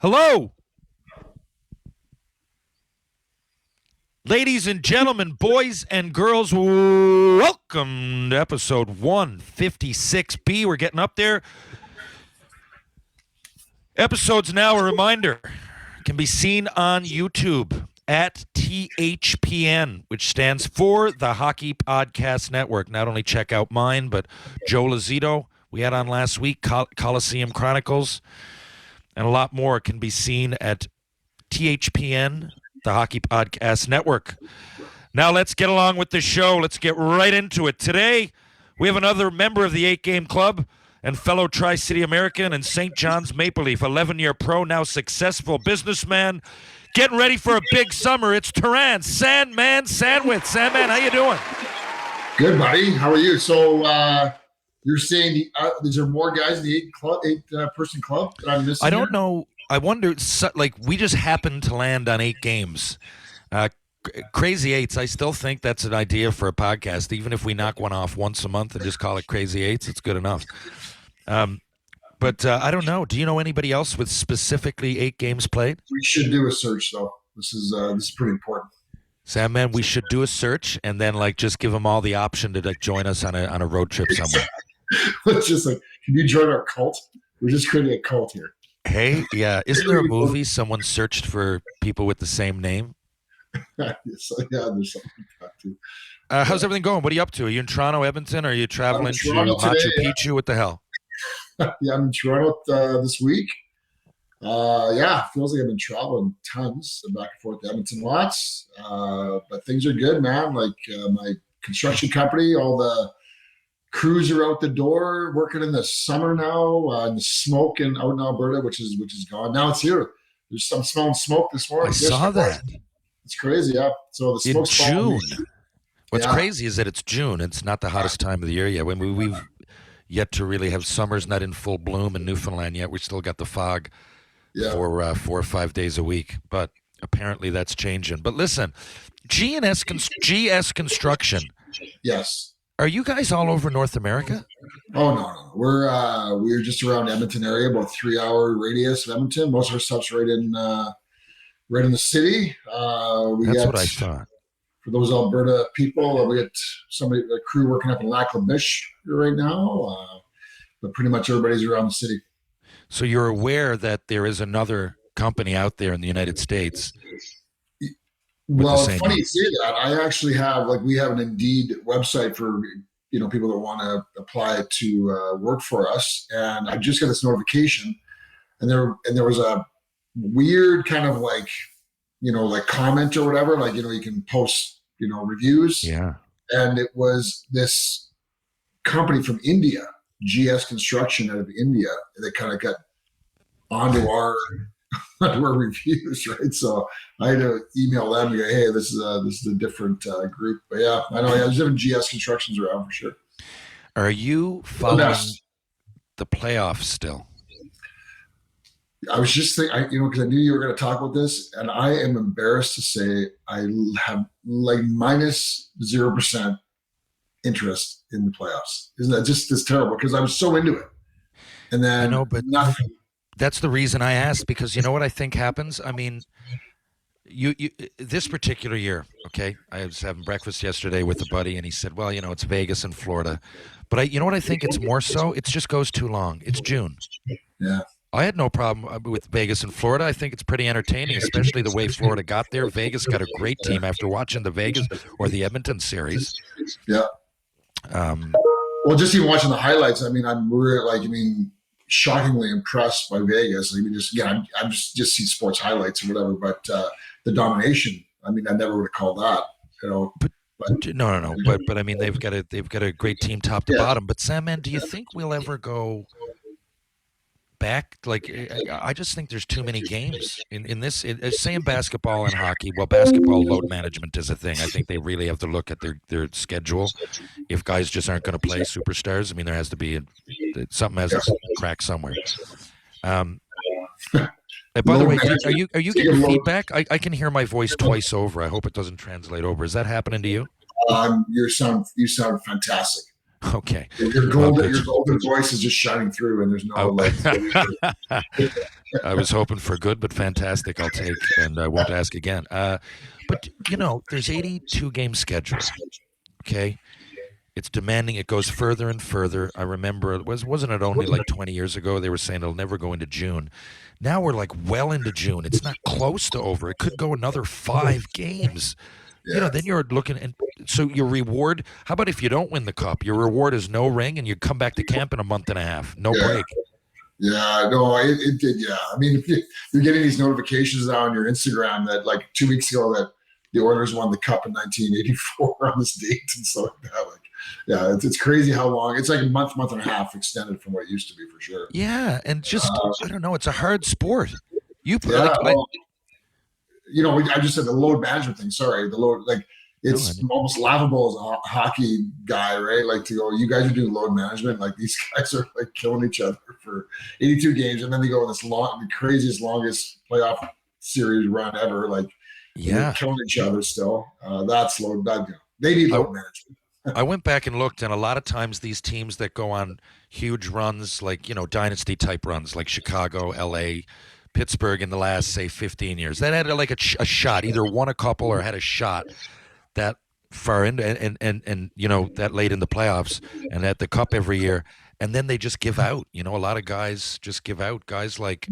Hello, ladies and gentlemen, boys and girls. Welcome to episode 156B. We're getting up there. Episodes now, a reminder, can be seen on YouTube at THPN, which stands for the Hockey Podcast Network. Not only check out mine, but Joe Lazito, we had on last week, Coliseum Chronicles, and a lot more can be seen at THPN, the Hockey Podcast Network. Now let's get along with the show. Let's get right into it. Today, we have another member of the 8-Game Club and fellow Tri-City American and St. John's Maple Leaf, 11-year pro, now successful businessman, getting ready for a big summer. It's Terran, Sandman, Sandwith. Sandman, how you doing? Good, buddy. How are you? So you're saying is there more guys in the eight-person club that I'm missing? I don't know. I wonder, we just happened to land on 8 games. Crazy Eights, I still think that's an idea for a podcast. Even if we knock one off once a month and just call it Crazy Eights, it's good enough. But I don't know. Do you know anybody else with specifically 8 games played? We should do a search, though. This is pretty important. Sandman, we should do a search and then just give them all the option to join us on a road trip somewhere. It's just can you join our cult? We're just creating a cult here. Hey, yeah. Isn't there a movie someone searched for people with the same name? Yeah, there's something to talk to. How's everything going? What are you up to? Are you in Toronto, Edmonton? Or are you traveling to Machu Picchu? What the hell? Yeah, I'm in Toronto this week. Feels like I've been traveling tons back and forth to Edmonton lots. But things are good, man. My construction company, all the crews are out the door working in the summer now, and the smoke out in Alberta, which is gone. Now it's here. I'm smelling smoke this morning. I saw that. It's crazy, yeah. So the smoke's in June. What's crazy is that it's June. It's not the hottest time of the year yet. We've yet to really have summer's not in full bloom in Newfoundland yet. We still got the fog for 4 or 5 days a week. But apparently that's changing. But listen, GS Construction. Yes. Are you guys all over North America? Oh no. We're just around Edmonton area, about 3-hour radius of Edmonton. Most of our stuff's right in the city. That's what I thought. For those Alberta people, we got a crew working up in Lac La Biche right now. But pretty much everybody's around the city. So you're aware that there is another company out there in the United States? Well, it's funny you say that. I actually have, we have an Indeed website for, people that want to apply to work for us. And I just got this notification, and there was a weird kind of comment or whatever, you can post, reviews. Yeah. And it was this company from India, GS Construction out of India, that kind of got onto our reviews, right? So I had to email them and go, hey, this is a different group. But yeah, I know. Yeah, there's different GS Constructions around for sure. Are you following the playoffs still? I was just thinking, because I knew you were going to talk about this, and I am embarrassed to say I have minus 0% interest in the playoffs. Isn't that just terrible? Because I was so into it, and then I know, but nothing. That's the reason I asked, because you know what I think happens? I mean, you this particular year, okay, I was having breakfast yesterday with a buddy, and he said, well, it's Vegas and Florida. But you know what I think it's more so? It just goes too long. It's June. Yeah. I had no problem with Vegas and Florida. I think it's pretty entertaining, especially the way Florida got there. Vegas got a great team after watching the Vegas or the Edmonton series. Yeah. Well, just even watching the highlights, I'm really, shockingly impressed by Vegas. I'm just see sports highlights or whatever, but the domination, I never would have called that, But no. But I mean, they've got a great team top to bottom. But Sandman, do you think we'll ever go back? I just think there's too many games in this. Say in basketball and hockey. Well, basketball load management is a thing. I think they really have to look at their schedule. If guys just aren't going to play superstars, there has to be something has to crack somewhere. By the way, are you getting feedback? I can hear my voice twice over. I hope it doesn't translate over. Is that happening to you? You sound fantastic. Okay. Your Well, golden, good. your golden voice is just shining through, and there's no I was hoping for good, but fantastic. I'll take, and I won't ask again. But there's 82 game schedule. Okay, it's demanding. It goes further and further. I remember wasn't it only like 20 years ago they were saying it'll never go into June. Now we're like well into June. It's not close to over. It could go another 5 games. Then you're looking, and so your reward. How about if you don't win the cup? Your reward is no ring, and you come back to camp in a month and a half, no break. Yeah, no, it did. Yeah, I mean, if you're getting these notifications now on your Instagram that like 2 weeks ago that the Oilers won the cup in 1984 on this date and stuff like that. Like, yeah, it's crazy how long. It's like a month and a half extended from what it used to be for sure. Yeah, and just I don't know. It's a hard sport. I just said the load management thing. Sorry, the load it's almost laughable as a hockey guy, right? Like to go, you guys are doing load management. Like these guys are like killing each other for 82 games, and then they go on this the craziest, longest playoff series run ever. Like, they're killing each other still. That's load. They need load management. I went back and looked, and a lot of times these teams that go on huge runs, like dynasty type runs, like Chicago, LA, Pittsburgh in the last, say, 15 years, that had like a shot, either won a couple or had a shot that far in and that late in the playoffs and at the cup every year, and then they just give out. A lot of guys just give out. Guys like,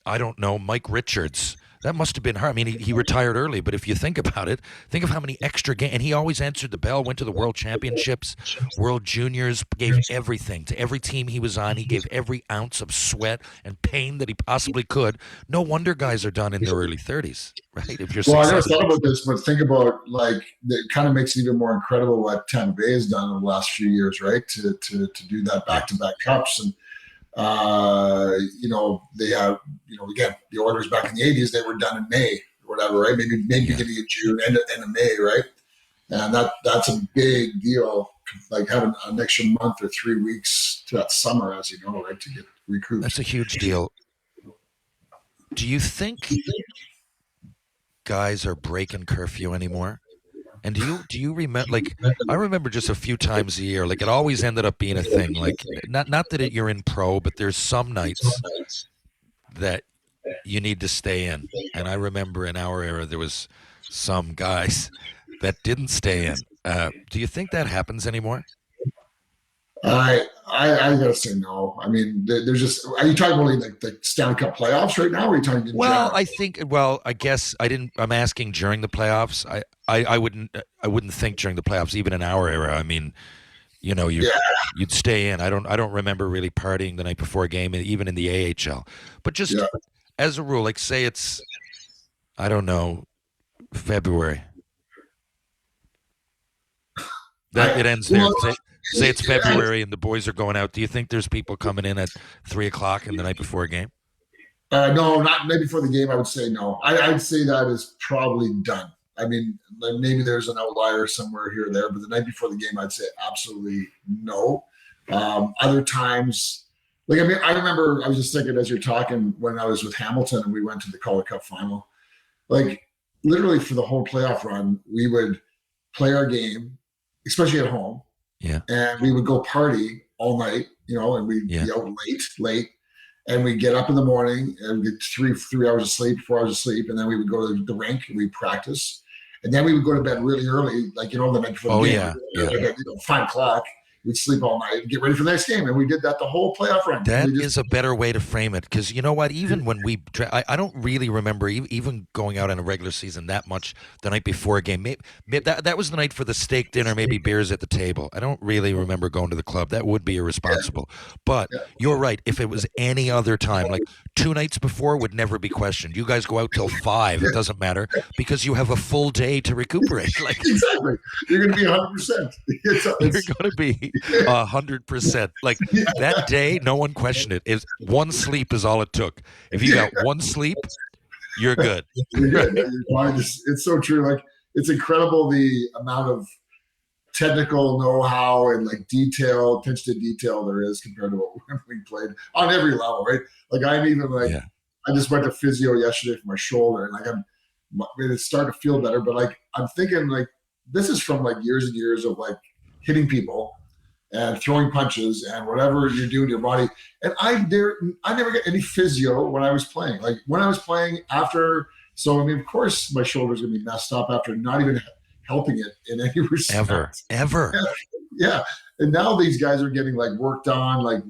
I don't know, Mike Richards. That must have been hard. I mean, he retired early, but if you think about it, think of how many extra games. And he always answered the bell, went to the World Championships, World Juniors, gave everything to every team he was on. He gave every ounce of sweat and pain that he possibly could. No wonder guys are done in their early 30s, right? If you're I never thought about this, but think about it kind of makes it even more incredible what Tampa Bay has done in the last few years, right? To do that back-to-back cups. And they have, again, the Oilers back in the 80s, they were done in May or whatever, right? Maybe beginning of June, end of May, right? And that's a big deal, like having an extra month or 3 weeks to that summer, as you know, right, to get recouped. That's a huge deal. Do you think guys are breaking curfew anymore? And do you remember? Like, I remember just a few times a year. Like, it always ended up being a thing. Like, not that you're in pro, but there's some nights that you need to stay in. And I remember in our era there was some guys that didn't stay in. Do you think that happens anymore? I gotta say no. I mean, there's just. Are you talking about like the Stanley Cup playoffs right now? Or are you talking? I guess I didn't. I'm asking during the playoffs. I wouldn't think during the playoffs, even in our era. I mean, you'd stay in. I don't remember really partying the night before a game, even in the AHL. But just as a rule, like say it's, I don't know, February. That it ends there. Say it's February and the boys are going out. Do you think there's people coming in at 3:00 in the night before a game? No, not night before the game. I would say no. I'd say that is probably done. I mean, maybe there's an outlier somewhere here or there, but the night before the game, I'd say absolutely no. Other times, I remember I was just thinking as you're talking when I was with Hamilton and we went to the Calder Cup final. Like literally for the whole playoff run, we would play our game, especially at home. Yeah. And we would go party all night, and we'd be out late. And we'd get up in the morning and get 3 hours of sleep, 4 hours of sleep. And then we would go to the rink and we'd practice. And then we would go to bed really early, the night before the game. At 5 o'clock. We'd sleep all night and get ready for the next game. And we did that the whole playoff run. That is a better way to frame it. Because you know what? Even when I don't really remember even going out in a regular season that much the night before a game. Maybe that was the night for the steak dinner, maybe beers at the table. I don't really remember going to the club. That would be irresponsible. But you're right. If it was any other time, like 2 nights before would never be questioned. You guys go out till 5. It doesn't matter because you have a full day to recuperate. Like exactly. You're going to be 100%. You're going to be 100%. Like that day, no one questioned it. Is one sleep is all it took. If you got one sleep, you're good. It's so true. Like it's incredible the amount of technical know-how and attention to detail there is compared to what we played on every level, right? Like I'm even I just went to physio yesterday for my shoulder, and it's starting to feel better. But I'm thinking this is from years and years of hitting people and throwing punches and whatever you're doing to your body. And I never get any physio when I was playing. Like when I was playing after, so I mean, of course, my shoulder's gonna be messed up after not even helping it in any respect. Ever. Yeah. And now these guys are getting like worked on, like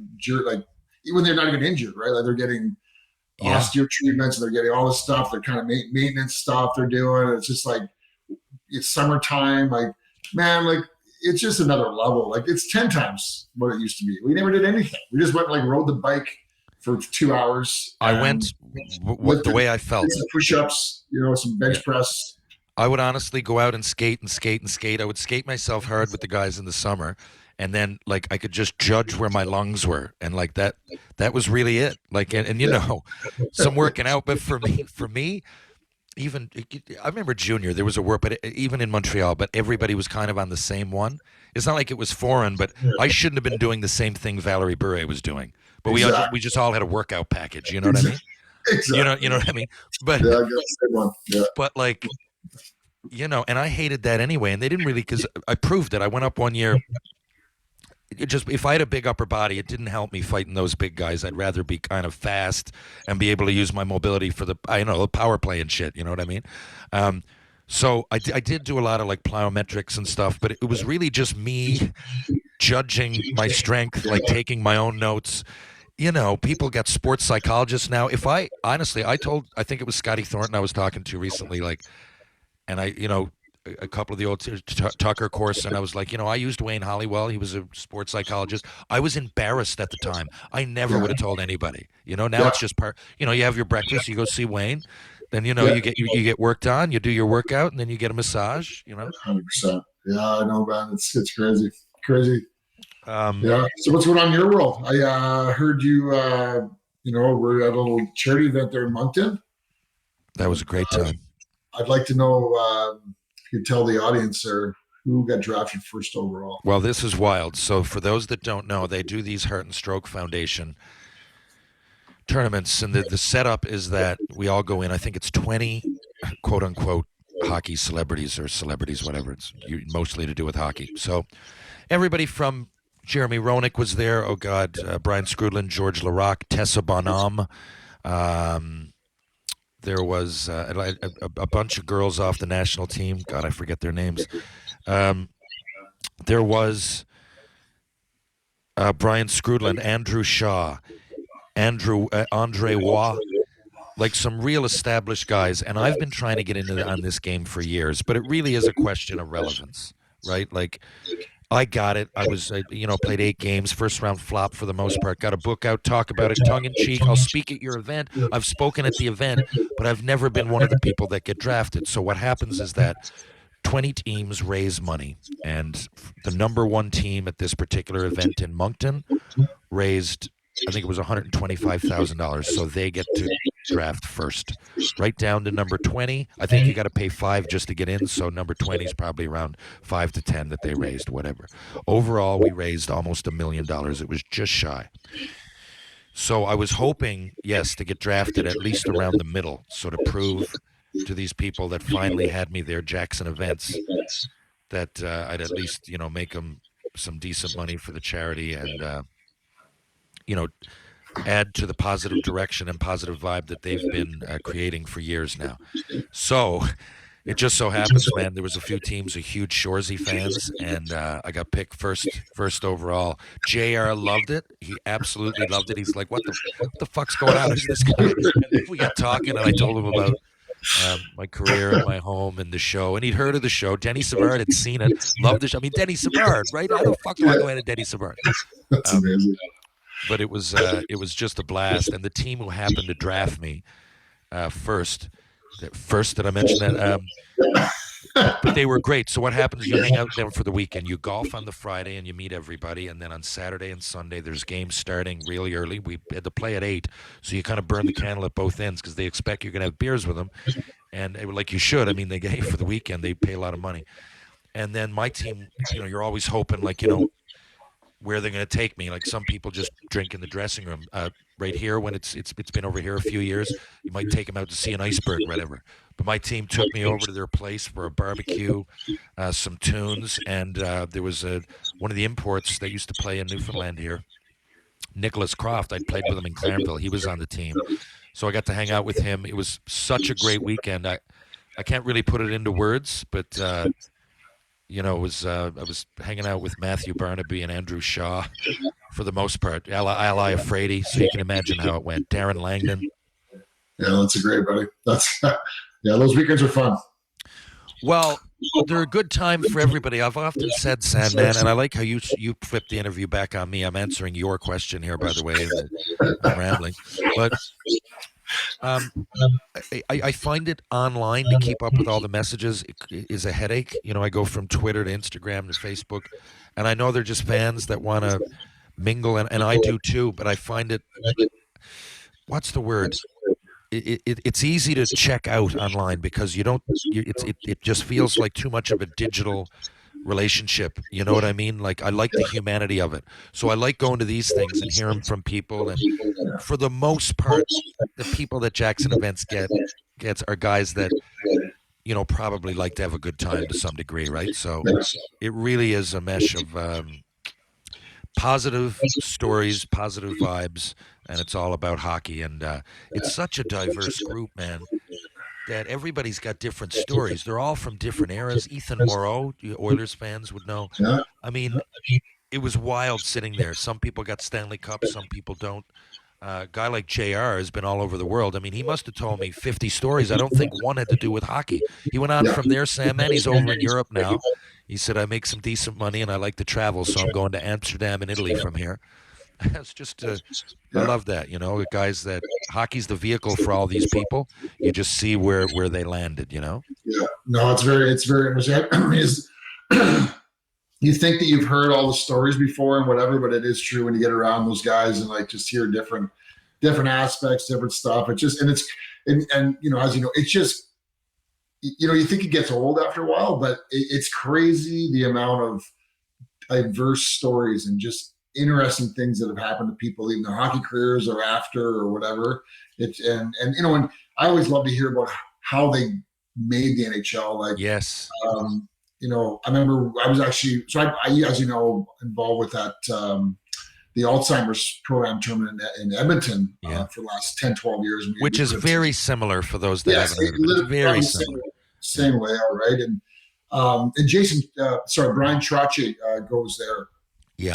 when they're not even injured, right? Like they're getting osteo treatments and they're getting all this stuff. They're kind of maintenance stuff they're doing. It's just like, it's summertime. Like, man, like it's just another level. Like it's 10 times what it used to be. We never did anything. We just went like rode the bike for 2 hours. I went the way I felt. Some push-ups, some bench press. I would honestly go out and skate. I would skate myself hard with the guys in the summer. And then, like, I could just judge where my lungs were, and like that was really it. Like, and some working out. But for me, even I remember junior, there was a work, but even in Montreal, but everybody was kind of on the same one. It's not like it was foreign, but I shouldn't have been doing the same thing Valerie Bure was doing. But we just all had a workout package. You know what I mean? Exactly. You know what I mean? But I got the same one. Yeah. But like, and I hated that anyway. And they didn't really, because I proved it. I went up one year. If I had a big upper body, it didn't help me fighting those big guys. I'd rather be kind of fast and be able to use my mobility for the power play and shit. You know what I mean? So I did do a lot of like plyometrics and stuff, but it was really just me judging my strength, like taking my own notes. People got sports psychologists now. I think it was Scotty Thornton I was talking to recently, like, and a couple of the old Tucker course, and I was like, I used Wayne Hollywell. He was a sports psychologist. I was embarrassed at the time. I never would have told anybody. Now it's just part. You have your breakfast, you go see Wayne, then you get worked on, you do your workout, and then you get a massage. 100%. Yeah, I know, man. It's crazy. Yeah. So what's going on in your world? I heard you. We're at a little charity event there in Moncton. That was a great time. I'd like to know. You tell the audience there who got drafted first overall. Well, this is wild. So for those that don't know, they do these Heart and Stroke Foundation tournaments, and the setup is that we all go in. I think it's 20 quote unquote hockey celebrities or celebrities, whatever. It's mostly to do with hockey. So everybody from Jeremy Roenick was there. Oh God, Brian Skrudland, George Laraque, Tessa Bonhomme. There was a bunch of girls off the national team. God, I forget their names. There was Brian Skrudland, Andrew Shaw, Andre Waugh, like some real established guys. And I've been trying to get on this game for years, but it really is a question of relevance, right? Like, I got it. I was, played 8 games, first round flop for the most part. Got a book out, talk about it, tongue in cheek. I'll speak at your event. I've spoken at the event, but I've never been one of the people that get drafted. So what happens is that 20 teams raise money, and the number one team at this particular event in Moncton raised, I think it was $125,000. So they get to draft first, right down to number 20. I think you got to pay $5 just to get in. So number 20 is probably around 5 to 10 that they raised, whatever. Overall, we raised almost $1 million. It was just shy. So I was hoping, yes, to get drafted at least around the middle. So to prove to these people that finally had me there, Jackson Events, that I'd at least, make them some decent money for the charity and, add to the positive direction and positive vibe that they've been creating for years now. So it just so happens, man, there was a few teams of huge Shoresy fans, and I got picked first overall. JR loved it. He absolutely loved it. He's like, what the fuck's going on? Who's this guy? And we got talking, and I told him about my career and my home and the show. And he'd heard of the show. Denny Savard had seen it, loved the show. I mean, Denny Savard, right? How the fuck do I go into Denny Savard? That's amazing. But it was just a blast, and the team who happened to draft me first, did I mention that? But they were great. So what happens? You hang out with them for the weekend. You golf on the Friday, and you meet everybody, and then on Saturday and Sunday, there's games starting really early. We had to play at 8, so you kind of burn the candle at both ends because they expect you're going to have beers with them, and like you should. I mean, they get for the weekend. They pay a lot of money, and then my team. You're always hoping, like where they're going to take me. Like some people just drink in the dressing room. Right here, when it's been over here a few years, you might take them out to see an iceberg, whatever. But my team took me over to their place for a barbecue, some tunes, and there was one of the imports that used to play in Newfoundland here, Nicholas Croft. I'd played with him in Clarenville. He was on the team. So I got to hang out with him. It was such a great weekend. I can't really put it into words, but it was I was hanging out with Matthew Barnaby and Andrew Shaw for the most part. Ali Afraidy, so you can imagine how it went. Darren Langdon. Yeah, that's a great, buddy. Those weekends are fun. Well, they're a good time for everybody. I've often said, Sandman, and I like how you flipped the interview back on me. I'm answering your question here, by the way. I'm rambling. But I find it online to keep up with all the messages is a headache. I go from Twitter to Instagram to Facebook, and I know they're just fans that want to mingle, and I do too, but I find it, what's the word? It's easy to check out online because it just feels like too much of a digital relationship. You know what I mean? Like, I like the humanity of it. So I like going to these things and hearing from people. And for the most part, the people that Jackson Events gets are guys that, probably like to have a good time to some degree, right? So it really is a mesh of positive stories, positive vibes, and it's all about hockey. And it's such a diverse group, man, that everybody's got different stories. They're all from different eras. Ethan Moreau, Oilers fans would know. I mean, it was wild sitting there. Some people got Stanley Cup, some people don't. A guy like JR has been all over the world. I mean, he must have told me 50 stories. I don't think one had to do with hockey. He went on from there, Sandman. He's over in Europe now. He said, I make some decent money and I like to travel, so I'm going to Amsterdam and Italy from here. It's just, I love that, guys, that hockey's the vehicle for all these people. You just see where they landed, Yeah. No, it's very interesting. I mean, you think that you've heard all the stories before and whatever, but it is true when you get around those guys and like just hear different aspects, different stuff. It's just, and as it's just, you think it gets old after a while, but it's crazy the amount of diverse stories and just interesting things that have happened to people, even their hockey careers or after or whatever. And I always love to hear about how they made the NHL. Like, yes. I remember I was actually, as you know, involved with that, the Alzheimer's program tournament in Edmonton for the last 10, 12 years. Which is very similar for those that haven't heard of it. It's very similar. Same layout, right? And Brian Trottier goes there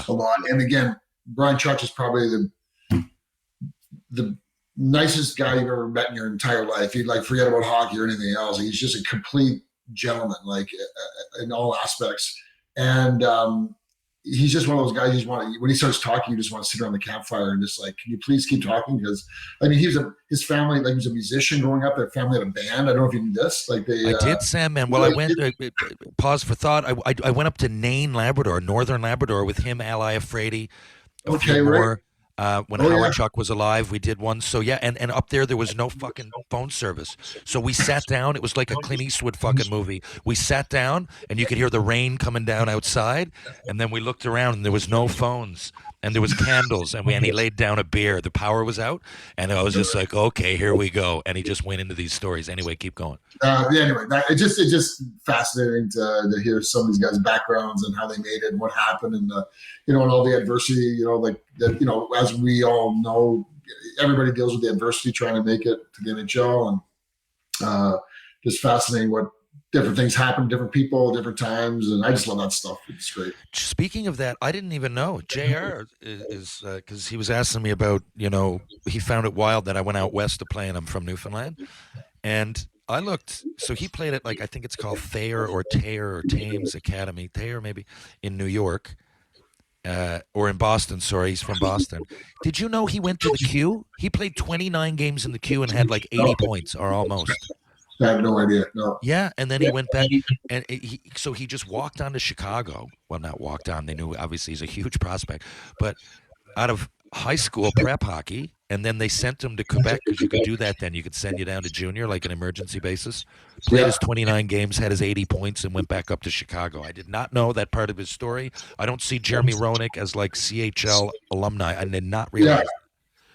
a lot. And again, Brian Trottier is probably the nicest guy you've ever met in your entire life. You'd like forget about hockey or anything else. He's just a complete gentleman, like in all aspects. And he's just one of those guys when he starts talking, you just want to sit around the campfire and just like, can you please keep talking? Because I mean, his family, like, he was a musician growing up. Their family had a band. I don't know if you knew this. Like I did, Sandman. Well, I went. Pause for thought. I went up to Nain, Labrador, Northern Labrador, with him, Ali Afraidy, a few more. When Howard Chuck was alive, we did one. So yeah, and up there was no fucking phone service. So we sat down. It was like a Clint Eastwood fucking movie. We sat down and you could hear the rain coming down outside. And then we looked around and there was no phones and there was candles. And he laid down a beer. The power was out. And I was just like, okay, here we go. And he just went into these stories. Anyway, keep going. Anyway, it's just fascinating to hear some of these guys' backgrounds and how they made it and what happened and and all the adversity, as we all know, everybody deals with the adversity trying to make it to the NHL, and just fascinating what different things happen, different people, different times, and I just love that stuff. It's great. Speaking of that, I didn't even know JR is because he was asking me about, he found it wild that I went out west to play, and I'm from Newfoundland, and I looked. So he played at, like, I think it's called Thayer or Thames Academy, Thayer maybe, in New York. Or in Boston, sorry, he's from Boston. Did you know he went to the Q? He played 29 games in the Q and had like 80 points, or almost. I have no idea, no. Yeah, and then he went back, and he just walked on to Chicago. Well, not walked on, they knew obviously he's a huge prospect, but out of high school prep hockey, and then they sent him to Quebec, because you could do that then. You could send you down to junior, like an emergency basis. Played his 29 games, had his 80 points, and went back up to Chicago. I did not know that part of his story. I don't see Jeremy Roenick as like CHL alumni. I did not realize.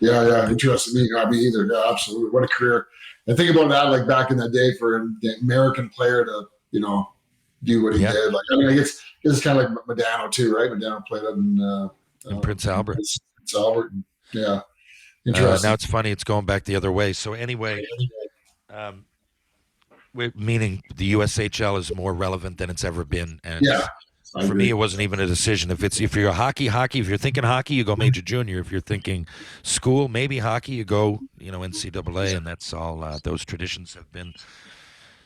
Yeah, interesting. Me either. Yeah, absolutely. What a career. And think about that, like back in the day, for the American player to, do what he did. Like, I mean, it's kind of like Modano too, right? Modano played it in Prince Albert. Prince Albert. Yeah. Interesting. Now it's funny. It's going back the other way. So anyway, meaning the USHL is more relevant than it's ever been. And for me, it wasn't even a decision. If you're a hockey, if you're thinking hockey, you go major junior. If you're thinking school, maybe hockey, you go, NCAA, and that's all. Those traditions have been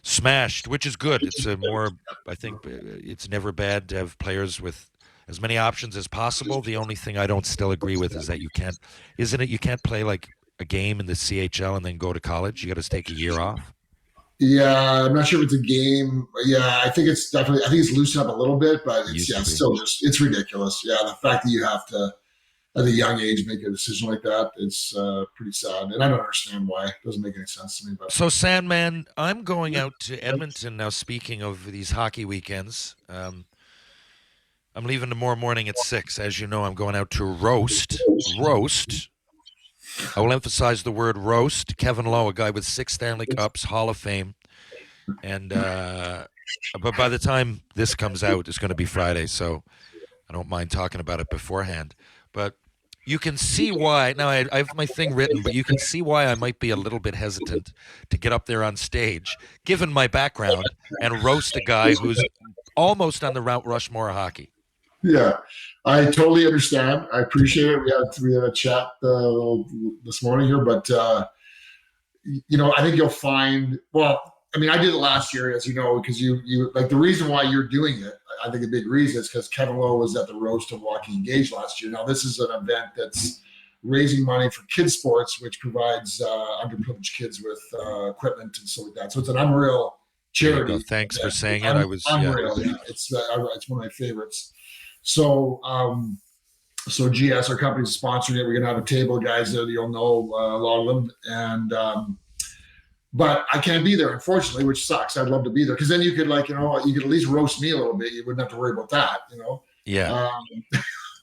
smashed, which is good. It's I think it's never bad to have players with as many options as possible. The only thing I don't still agree with is that you can't play like a game in the CHL and then go to college. You got to take a year off. Yeah, I'm not sure if it's a game. Yeah, I think it's loosened up a little bit, but it's ridiculous. Yeah, the fact that you have to at a young age make a decision like that, it's pretty sad, and I don't understand why. It doesn't make any sense to me. But so, Sandman, I'm going out to Edmonton now. Speaking of these hockey weekends, I'm leaving tomorrow morning at 6. As you know, I'm going out to roast. I will emphasize the word roast. Kevin Lowe, a guy with 6 Stanley Cups, Hall of Fame. And but by the time this comes out, it's going to be Friday, so I don't mind talking about it beforehand. But you can see why. Now, I have my thing written, but you can see why I might be a little bit hesitant to get up there on stage, given my background, and roast a guy who's almost on the Mount Rushmore of hockey. Yeah, I totally understand. I appreciate it. We had a chat this morning here, but I think you'll find. Well, I mean, I did it last year, as you know, because you like the reason why you're doing it. I think a big reason is because Kevin Lowe was at the roast of Joaquin Gage last year. Now, this is an event that's raising money for kids sports, which provides underprivileged kids with equipment and stuff like that. So it's an unreal charity. Thanks for saying it. Unreal. Yeah. It's one of my favorites. So, GS, our company's sponsoring it. We're gonna have a table, guys that you'll know a lot of them, and but I can't be there, unfortunately, which sucks. I'd love to be there because then you could you could at least roast me a little bit. You wouldn't have to worry about that, Yeah.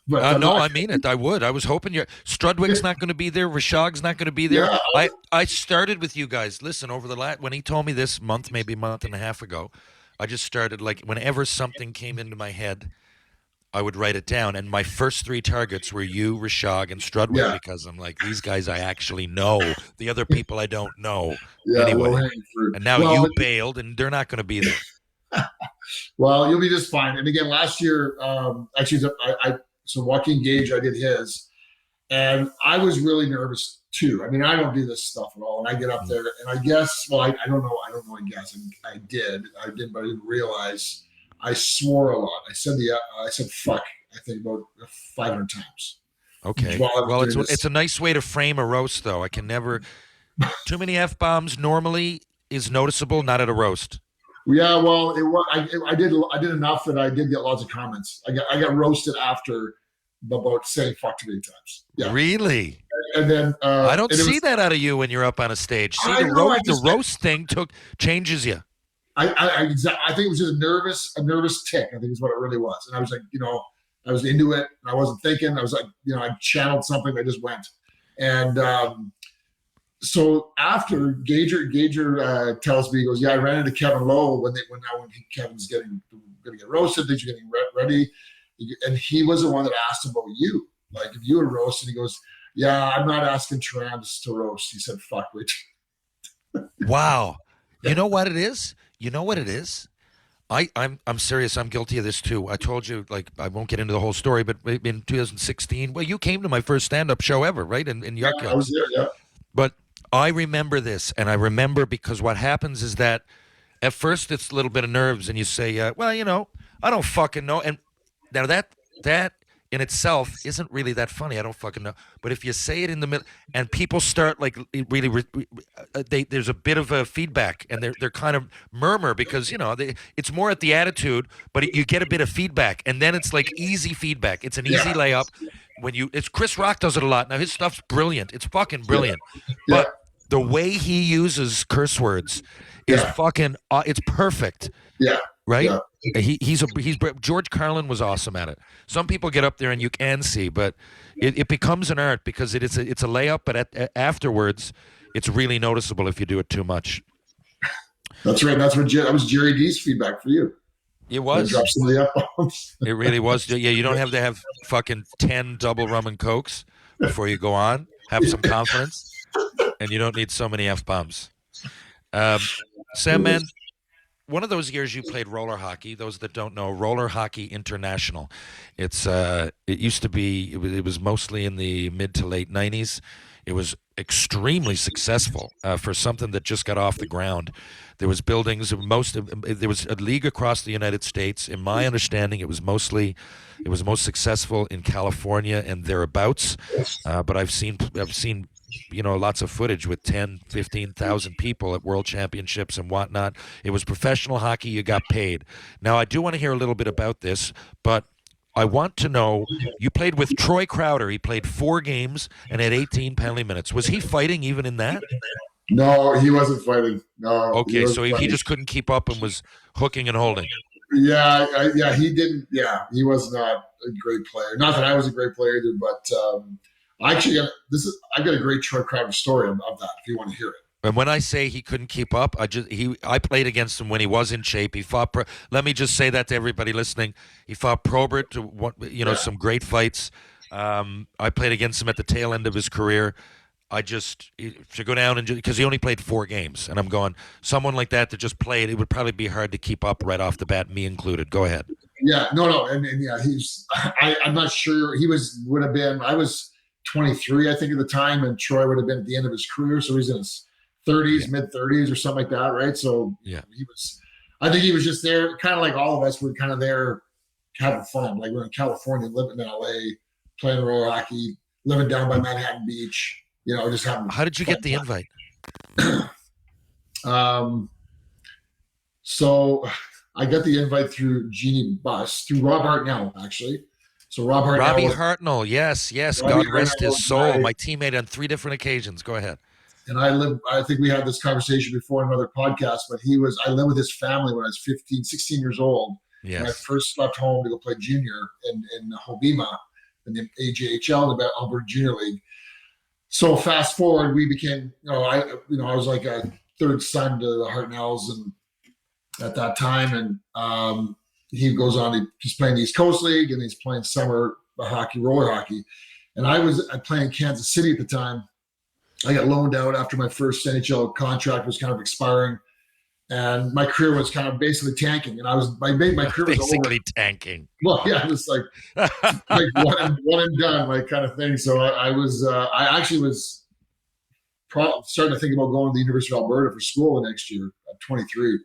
But no, I mean it. I would. I was hoping Strudwick's not going to be there. Rashog's not going to be there. Yeah. I started with you guys. Listen, over the when he told me this maybe a month and a half ago, I just started whenever something came into my head, I would write it down, and my first 3 targets were you, Rashog, and Strudwick because I'm like, these guys I actually know. The other people I don't know. Yeah, anyway, and now you bailed, and they're not going to be there. Well, you'll be just fine. And again, last year, so Joaquin Gage, I did his, and I was really nervous too. I mean, I don't do this stuff at all, and I get up there, and I guess, I don't know. I guess I did, but I didn't realize. I swore a lot. I said fuck, I think about 500 times. Okay. Well, it's a nice way to frame a roast, though. I can never. Too many F-bombs normally is noticeable, not at a roast. Yeah, well, I did enough that I did get lots of comments. I got roasted after about saying fuck too many times. Yeah. Really? And then I don't see that out of you when you're up on a stage. See, the roast thing changes you. I think it was just a nervous tick. I think is what it really was. And I was like, I was into it and I wasn't thinking. I was like, I channeled something. I just went. And so after Gager tells me, he goes, yeah, I ran into Kevin Lowe when Kevin's going to get roasted, things are getting ready. And he was the one that asked about you. Like if you were roasted, he goes, yeah, I'm not asking Terran to roast. He said, fuck, Rich. Wow. You know what it is? I'm serious. I'm guilty of this too. I told you, I won't get into the whole story, but in 2016, well, you came to my first stand-up show ever, right? In Yuck Yuck. I was there, yeah. But I remember this, and I remember because what happens is that at first it's a little bit of nerves, and you say, I don't fucking know. And now that in itself isn't really that funny. I don't fucking know. But if you say it in the middle and people start there's a bit of a feedback and they're kind of murmur because, it's more at the attitude, but you get a bit of feedback and then it's like easy feedback. It's an easy layup it's Chris Rock does it a lot. Now his stuff's brilliant. It's fucking brilliant. Yeah. But the way he uses curse words is fucking, it's perfect. Yeah. Right? Yeah. He's George Carlin was awesome at it. Some people get up there and you can see, but it becomes an art because it's a layup, but afterwards, it's really noticeable if you do it too much. That's right. That was Jerry D's feedback for you. It And was. drop some of the F-bombs. It really was. Yeah, you don't have to have fucking 10 double rum and cokes before you go on. Have some confidence, and you don't need so many F-bombs. Sandman, one of those years you played roller hockey. Those that don't know, roller hockey international. It used to be. It was mostly in the mid to late '90s. It was extremely successful for something that just got off the ground. There was buildings. There was a league across the United States. In my understanding, it was most successful in California and thereabouts. But I've seen lots of footage with 10, 15,000 people at world championships and whatnot. It was professional hockey. You got paid. Now, I do want to hear a little bit about this, but I want to know, you played with Troy Crowder. He played 4 games and had 18 penalty minutes. Was he fighting even in that? No, he wasn't fighting. No. Okay, so he just couldn't keep up and was hooking and holding. Yeah, he didn't. Yeah, he was not a great player. Not that I was a great player either, but I've got a great Troy Crowder story of that. If you want to hear it. And when I say he couldn't keep up, I played against him when he was in shape. He fought. Let me just say that to everybody listening. He fought Probert to some great fights. I played against him at the tail end of his career. To go down because he only played 4 games, and I'm going, someone like that just played, it would probably be hard to keep up right off the bat, me included. Go ahead. Yeah, no, and yeah, I'm not sure would have been. I was 23, I think, at the time, and Troy would have been at the end of his career, so he's in his 30s, mid 30s, or something like that, right? So yeah, I think he was just there, kind of like all of us were kind of there having fun. Like we're in California, living in LA, playing roller hockey, living down by Manhattan Beach. Just having. How did you get the invite? So I got the invite through Jeannie Buss, through Rob Hartnell, actually. So Robbie Hartnell, yes. God rest his soul. My teammate on 3 different occasions. Go ahead. And I think we had this conversation before in another podcast, but I lived with his family when I was 15, 16 years old. Yes. When I first left home to go play junior in Hobima in the AJHL, the Alberta Junior League. So fast forward, we became, I was like a third son to the Hartnells, and at that time, and he goes on. He's playing the East Coast League, and he's playing summer hockey, roller hockey. And I playing Kansas City at the time. I got loaned out after my first NHL contract was kind of expiring, and my career was kind of basically tanking. And my career was basically over. Tanking. Well, yeah, it was like one and done, like kind of thing. So I actually was starting to think about going to the University of Alberta for school the next year at 23.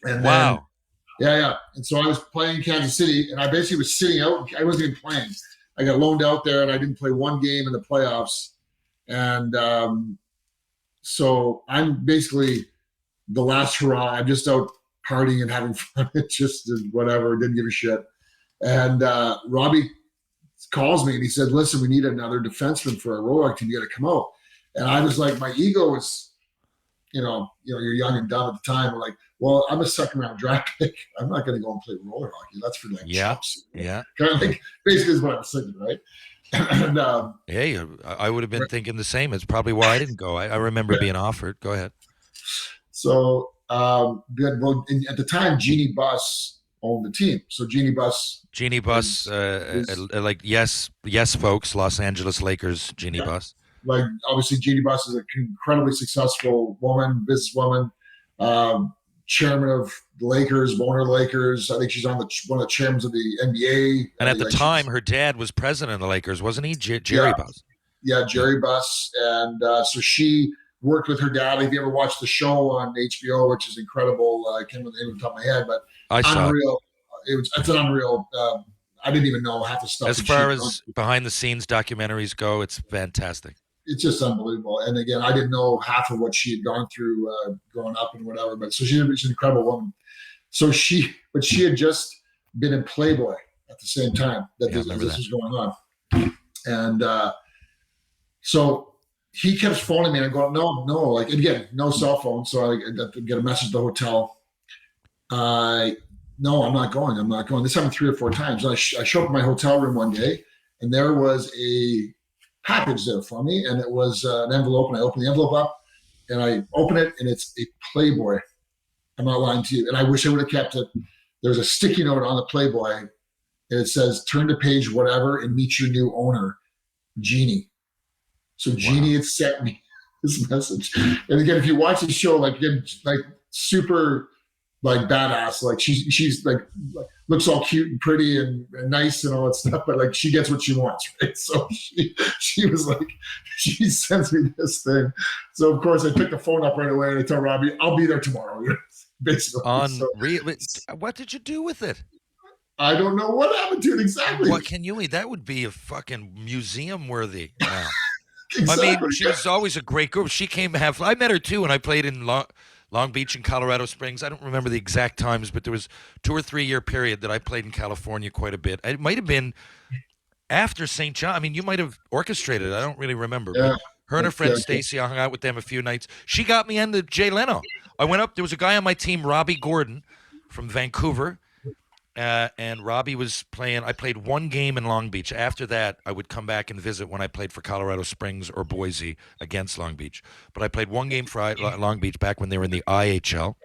And wow. Yeah. And so I was playing Kansas City, and I basically was sitting out. I wasn't even playing. I got loaned out there, and I didn't play one game in the playoffs. And so I'm basically the last hurrah. I'm just out partying and having fun. It's just whatever. Didn't give a shit. And Robbie calls me and he said, "Listen, we need another defenseman for our roller team. You got to come out." And I was like, my ego was, you're young and dumb at the time. I'm like, well, I'm a second round draft pick. I'm not going to go and play roller hockey. That's for chumps. Yeah. Kind of like basically is what I was thinking, right? And I would have been thinking the same. It's probably why I didn't go. I remember being offered. Go ahead. So at the time, Jeannie Buss owned the team. So Jeannie Buss, like yes, folks, Los Angeles Lakers, Jeannie Buss. Like obviously, Jeannie Buss is an incredibly successful businesswoman, chairman of the Lakers, owner of the Lakers. I think she's on one of the chairmen of the NBA. And at the time, her dad was president of the Lakers, wasn't he? Jerry Buss. Yeah, Jerry Buss. And so she worked with her dad. If you ever watched the show on HBO, which is incredible, I can't remember the name off the top of my head, but I saw unreal. It's an unreal. I didn't even know half the stuff. As far as behind the scenes documentaries go, it's fantastic. It's just unbelievable. And again, I didn't know half of what she had gone through growing up and whatever. But so she's an incredible woman. So she had just been in Playboy at the same time that this was going on. And so he kept phoning me and I go, no, like again, no cell phone. So I get a message to the hotel. No, I'm not going. This happened 3 or 4 times. I show up in my hotel room one day and there was a package there for me, and it was an envelope, and I opened the envelope up and I open it and it's a Playboy. I'm not lying to you. And I wish I would have kept it. there's a sticky note on the Playboy, and it says, "Turn to page whatever and meet your new owner, Jeannie." So Jeannie had sent me this message. And again, if you watch the show, like again, like super like badass, like she's like looks all cute and pretty and nice and all that stuff, but like she gets what she wants, right? So she was like, she sends me this thing. So of course I pick the phone up right away and I tell Robbie, I'll be there tomorrow. Basically. What did you do with it? I don't know what happened to it exactly. What can you eat? That would be a fucking museum worthy now. Exactly. I mean, she was always a great girl. She came I met her too when I played in Long Beach and Colorado Springs. I don't remember the exact times, but there was 2 or 3 year period that I played in California quite a bit. It might have been after St. John. I mean, you might have orchestrated. I don't really remember. Yeah. But her and her friend Stacy, I hung out with them a few nights. She got me into Jay Leno. I went up. There was a guy on my team, Robbie Gordon, from Vancouver. And Robbie was playing. I played 1 game in Long Beach. After that, I would come back and visit when I played for Colorado Springs or Boise against Long Beach. But I played 1 game for Long Beach back when they were in the IHL.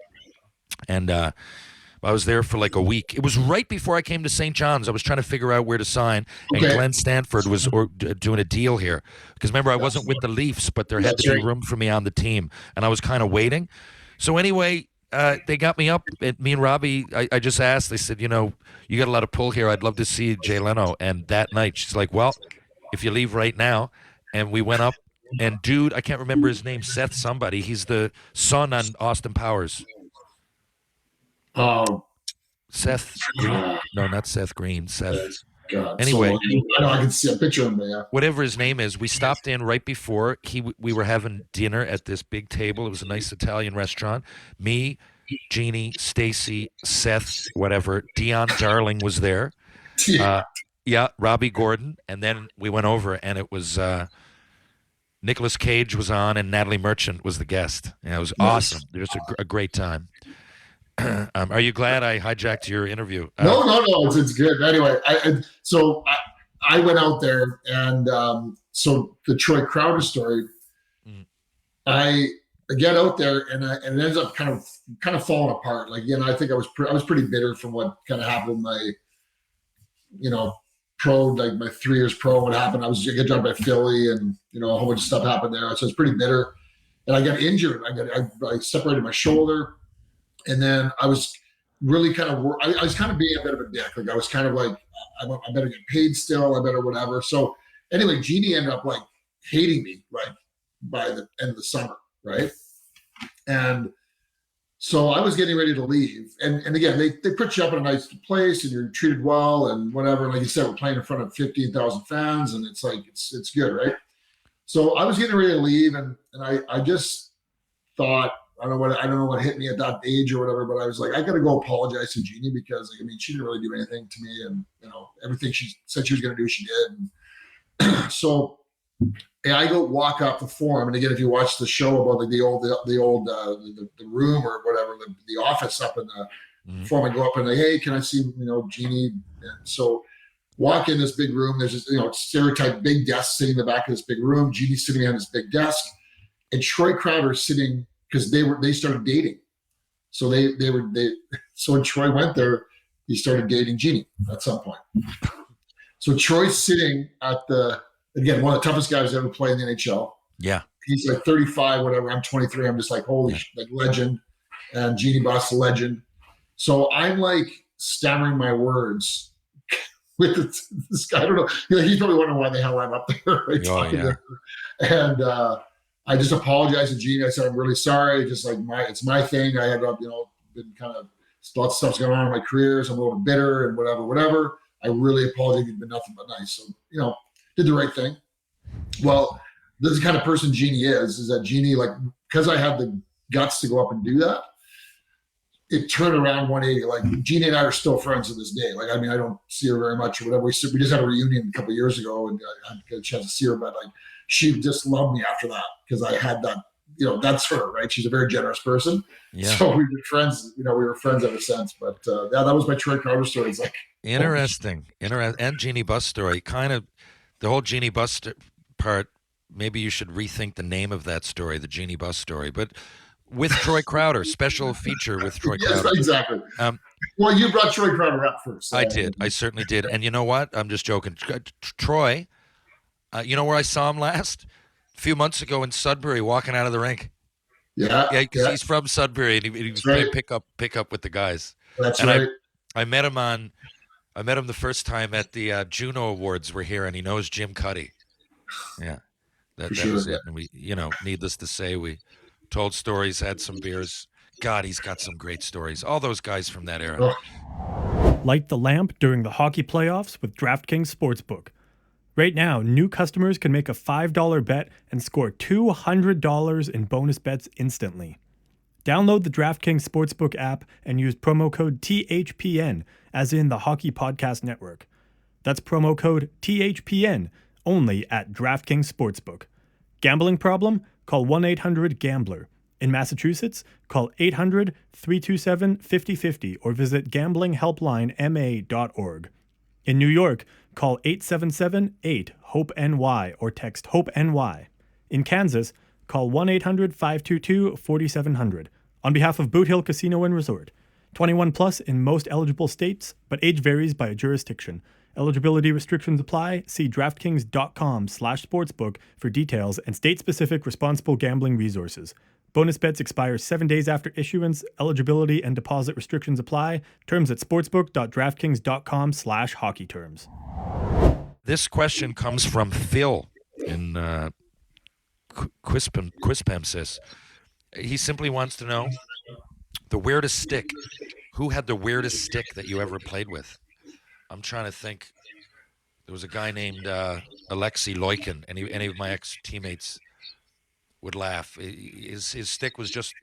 And I was there for like a week. It was right before I came to St. John's. I was trying to figure out where to sign. And Glenn Stanford was doing a deal here. Because remember, I wasn't with the Leafs, but there had to be room for me on the team. And I was kind of waiting. So anyway, they got me up. Me and Robbie, I just asked. They said, you got a lot of pull here. I'd love to see Jay Leno. And that night, she's like, well, if you leave right now. And we went up. And dude, I can't remember his name, Seth somebody. He's the son on Austin Powers. Seth Green. No, not Seth Green. Seth. God. Anyway, I know I can see a picture of him. Yeah. Whatever his name is, we stopped in right before we were having dinner at this big table. It was a nice Italian restaurant. Me, Jeannie, Stacy, Seth, whatever. Dion Darling was there. Robbie Gordon, and then we went over, and it was Nicolas Cage was on, and Natalie Merchant was the guest. Yeah, it was awesome. It was a great time. Are you glad I hijacked your interview? No, it's good. Anyway, I went out there, and so the Troy Crowder story, I get out there, and it ends up kind of falling apart. Like, I think I was pretty bitter from what kind of happened with my, pro, like my 3 years pro. What happened? I got dropped by Philly, and a whole bunch of stuff happened there. So I was pretty bitter, and I got injured. I separated my shoulder. And then I was really kind of, I was kind of being a bit of a dick. Like I was kind of like, I better get paid still. I better whatever. So anyway, Jeannie ended up like hating me like by the end of the summer. Right. And so I was getting ready to leave. And again, they put you up in a nice place and you're treated well and whatever. And like you said, we're playing in front of 15,000 fans and it's like, it's good. Right. So I was getting ready to leave and I just thought, I don't know what hit me at that age or whatever, but I was like, I got to go apologize to Jeannie because she didn't really do anything to me, and everything she said she was going to do, she did. And so I go walk up the Forum, and again, if you watch the show about like the old room or whatever, the office up in the Forum, I go up and like, hey, can I see Jeannie? And so walk in this big room. There's this stereotype big desk sitting in the back of this big room. Jeannie's sitting behind this big desk, and Troy Crowder sitting. Because they started dating, so so when Troy went there, he started dating Jeannie at some point. So Troy's sitting at one of the toughest guys ever played in the NHL. Yeah, he's like 35, whatever. I'm 23. I'm just like holy like legend, and Jeannie Buss legend. So I'm like stammering my words with this guy. I don't know. He's probably wondering why the hell I'm up there. Right? And. I just apologized to Jeannie. I said, I'm really sorry. Just like it's my thing. I had, been kind of lots of stuff's going on in my career. So I'm a little bitter and whatever. I really apologize. You've been nothing but nice. So, did the right thing. Well, this is the kind of person Jeannie is that Jeannie, like, because I had the guts to go up and do that, it turned around 180. Like Jeannie and I are still friends to this day. Like, I mean, I don't see her very much or whatever. We just had a reunion a couple of years ago and I had a chance to see her, but like, she just loved me after that because I had that, that's her, right? She's a very generous person. Yeah. So we were friends, we were friends ever since. But that was my Troy Crowder story. It's like interesting. And Jeannie Buss story, kind of the whole Jeannie Buss part. Maybe you should rethink the name of that story, the Jeannie Buss story. But with Troy Crowder, special feature with Troy Crowder. Yes, exactly. Well, you brought Troy Crowder up first. I did. I certainly did. And you know what? I'm just joking. Troy, you know where I saw him last? A few months ago in Sudbury, walking out of the rink. Yeah, because he's from Sudbury, and he was playing pick up with the guys. That's right. I met him the first time at the Juno Awards were here, and he knows Jim Cuddy. Yeah, that was it. And we, needless to say, we told stories, had some beers. God, he's got some great stories. All those guys from that era. Oh. Light the lamp during the hockey playoffs with DraftKings Sportsbook. Right now, new customers can make a $5 bet and score $200 in bonus bets instantly. Download the DraftKings Sportsbook app and use promo code THPN, as in the Hockey Podcast Network. That's promo code THPN, only at DraftKings Sportsbook. Gambling problem? Call 1-800-GAMBLER. In Massachusetts, call 800-327-5050 or visit gamblinghelplinema.org. In New York, call 877-8-HOPE-NY or text HOPE-NY. In Kansas, call 1-800-522-4700. On behalf of Boot Hill Casino and Resort. 21 plus in most eligible states, but age varies by jurisdiction. Eligibility restrictions apply. See DraftKings.com/sportsbook for details and state-specific responsible gambling resources. Bonus bets expire 7 days after issuance. Eligibility and deposit restrictions apply. Terms at sportsbook.draftkings.com/hockey terms. This question comes from Phil in Quispamsis. He simply wants to know the weirdest stick. Who had the weirdest stick that you ever played with? I'm trying to think. There was a guy named Alexei Loikin, and any of my ex-teammates would laugh. His stick was just,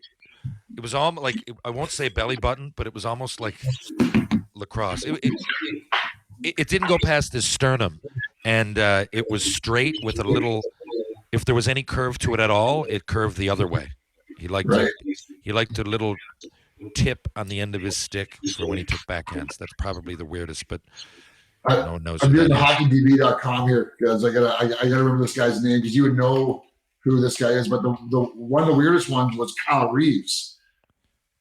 it was almost like, I won't say belly button, but it was almost like lacrosse. It didn't go past his sternum, and it was straight with a little, if there was any curve to it at all, it curved the other way. He liked a little tip on the end of his stick for when he took backhands. That's probably the weirdest, but no one knows. I'm doing the hockeydb.com here because I gotta remember this guy's name because you would know who this guy is. But the one of the weirdest ones was Kyle Reeves.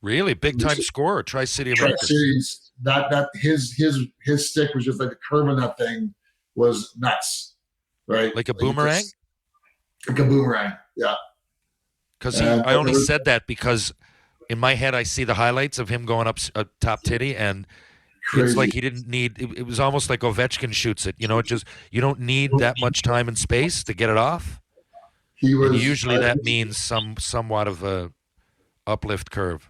Really, big time scorer, Tri-City Americans. Tri-Cities. That his stick was just like the curve on that thing was nuts, right? Like a boomerang. Like a boomerang, yeah. Because I only said that because in my head I see the highlights of him going up top titty, and it's like he didn't need. It was almost like Ovechkin shoots it. It just, you don't need that much time and space to get it off. Usually that means somewhat of a uplift curve.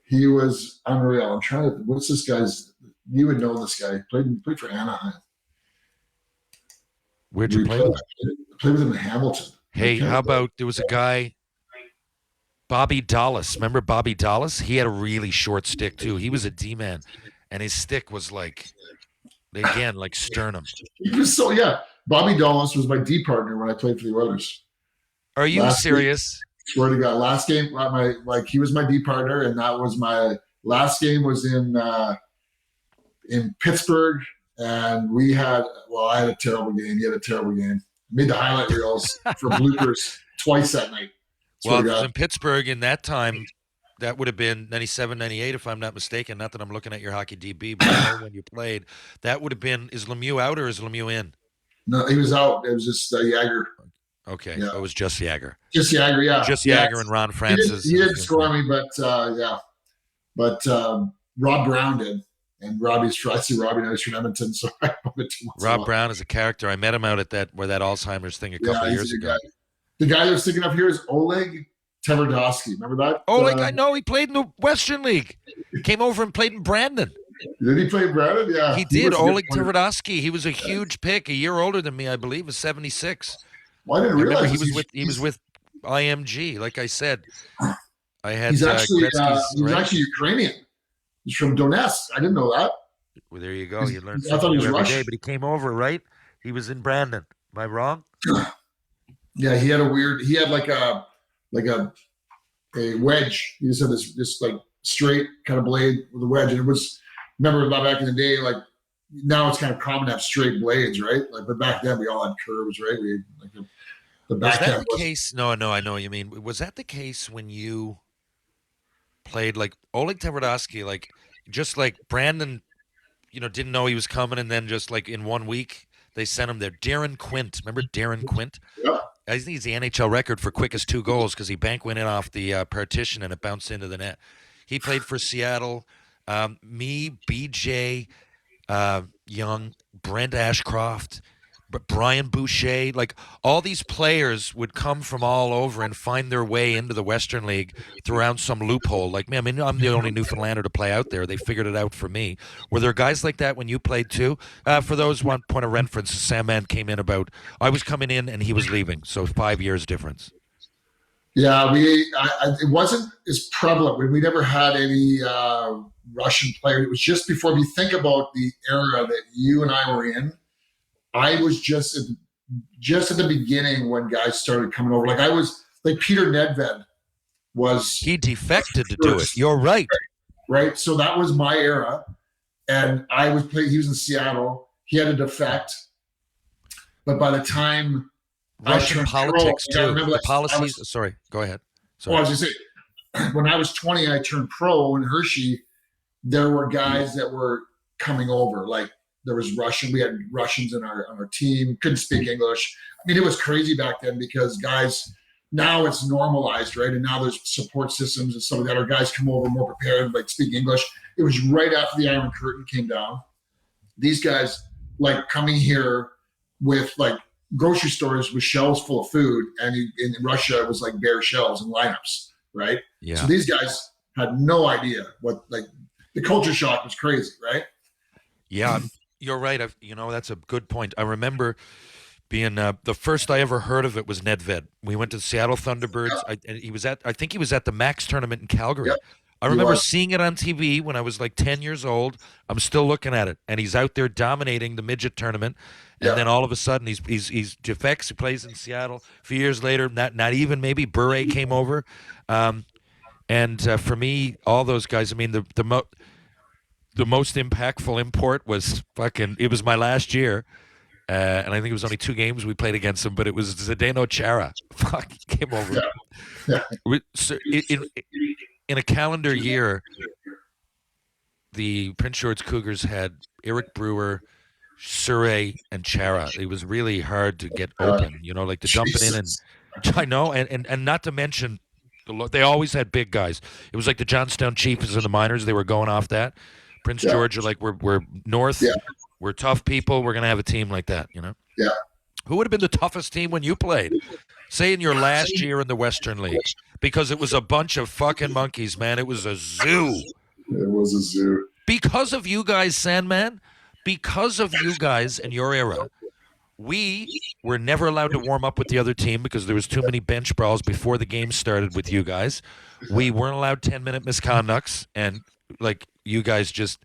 He was unreal. I'm trying to. What's this guy's? You would know this guy. Played for Anaheim. Where'd you play with? Played with him in Hamilton. Hey, how about there was a guy, Bobby Dallas. Remember Bobby Dallas? He had a really short stick too. He was a D-man, and his stick was like, again, like sternum. He was Bobby Dallas was my D partner when I played for the Oilers. Are you serious? Swear to God, last game, he was my D partner, and that was my last game was in Pittsburgh, and I had a terrible game. He had a terrible game. Made the highlight reels for bloopers twice that night. Well, it was in Pittsburgh in that time. That would have been 97, 98, if I'm not mistaken. Not that I'm looking at your hockey DB, but I know when you played. That would have been, is Lemieux out or is Lemieux in? No, he was out. It was just Jagger. Okay, yeah. It was just Jagger. Just Jagger, yeah. Just Jagger and Ron Francis. He didn't score me, but But Rob Brown did. And I see Robbie now, he's from Edmonton, so I wanted to. Rob Brown is a character. I met him out at that Alzheimer's thing a couple of years ago. The guy that's sticking up here is Oleg Tverdovsky. Remember that? Oleg, I know. He played in the Western League. Came over and played in Brandon. Did he play Brandon? Yeah. He did. Oleg Tverdovsky. He was a huge pick, a year older than me, I believe, was 76. Well, I didn't realize he was with IMG. Like I said, I had. He's actually Ukrainian. He's from Donetsk. I didn't know that. Well, there you go. You learn I thought he was every Russian. day, but he came over, right? He was in Brandon. Am I wrong? Yeah, he had like a wedge. He just had this like straight kind of blade with a wedge, and it was. Remember back in the day, like now it's kind of common to have straight blades, right? Like, but back then we all had curves, right? We like the back. Was that the case? No, I know what you mean. Was that the case when you played like Oleg Tverdovsky, like just like Brandon, didn't know he was coming, and then just like in 1 week they sent him there. Darren Quint, remember Darren Quint? Yeah. I think he's the NHL record for quickest 2 goals because he went in off the partition and it bounced into the net. He played for Seattle. Me, BJ, Young, Brent Ashcroft, Brian Boucher, like all these players would come from all over and find their way into the Western League through some loophole. Like me, I mean, I'm the only Newfoundlander to play out there. They figured it out for me. Were there guys like that when you played too? For those, one point of reference, Sandman came in I was coming in and he was leaving, so 5 years difference. Yeah, it wasn't as prevalent. We never had any Russian players. It was just before. If you think about the era that you and I were in, I was just at the beginning when guys started coming over. Like I was like Peter Nedved was. He defected to do it. You're right. Right. So that was my era, and he was in Seattle. He had a defect, but by the time Russian politics too. The policies. Sorry, go ahead. Well, I was just saying, when I was 20, I turned pro in Hershey. There were guys that were coming over, like. There was Russian. We had Russians on our team. Couldn't speak English. I mean, it was crazy back then because guys. Now it's normalized, right? And now there's support systems and stuff like that. Our guys come over more prepared, like speak English. It was right after the Iron Curtain came down. These guys like coming here with like grocery stores with shelves full of food, and in Russia it was like bare shelves and lineups, right? Yeah. So these guys had no idea what like the culture shock was crazy, right? Yeah. You're right. That's a good point. I remember being the first I ever heard of it was Nedved. We went to the Seattle Thunderbirds. Yeah. I think he was at the Max tournament in Calgary. Yeah. I remember seeing it on TV when I was like 10 years old. I'm still looking at it, and he's out there dominating the midget tournament. And then all of a sudden he's defects. He plays in Seattle. A few years later, not even maybe Bure came over. For me, all those guys. I mean, the most impactful import was it was my last year, and I think it was only 2 games we played against him, but it was Zdeno Chara. He came over. Yeah. So in a calendar year, the Prince George Cougars had Eric Brewer, Surrey, and Chara. It was really hard to get open, like to dump it in. And I know, and not to mention, they always had big guys. It was like the Johnstown Chiefs and the Miners. They were going off that. Prince George are like, we're north, we're tough people, we're going to have a team like that, Yeah. Who would have been the toughest team when you played? Say in your last year in the Western League. Because it was a bunch of fucking monkeys, man. It was a zoo. It was a zoo. Because of you guys, Sandman, because of you guys and your era, we were never allowed to warm up with the other team because there was too many bench brawls before the game started with you guys. We weren't allowed 10-minute misconducts, and like you guys just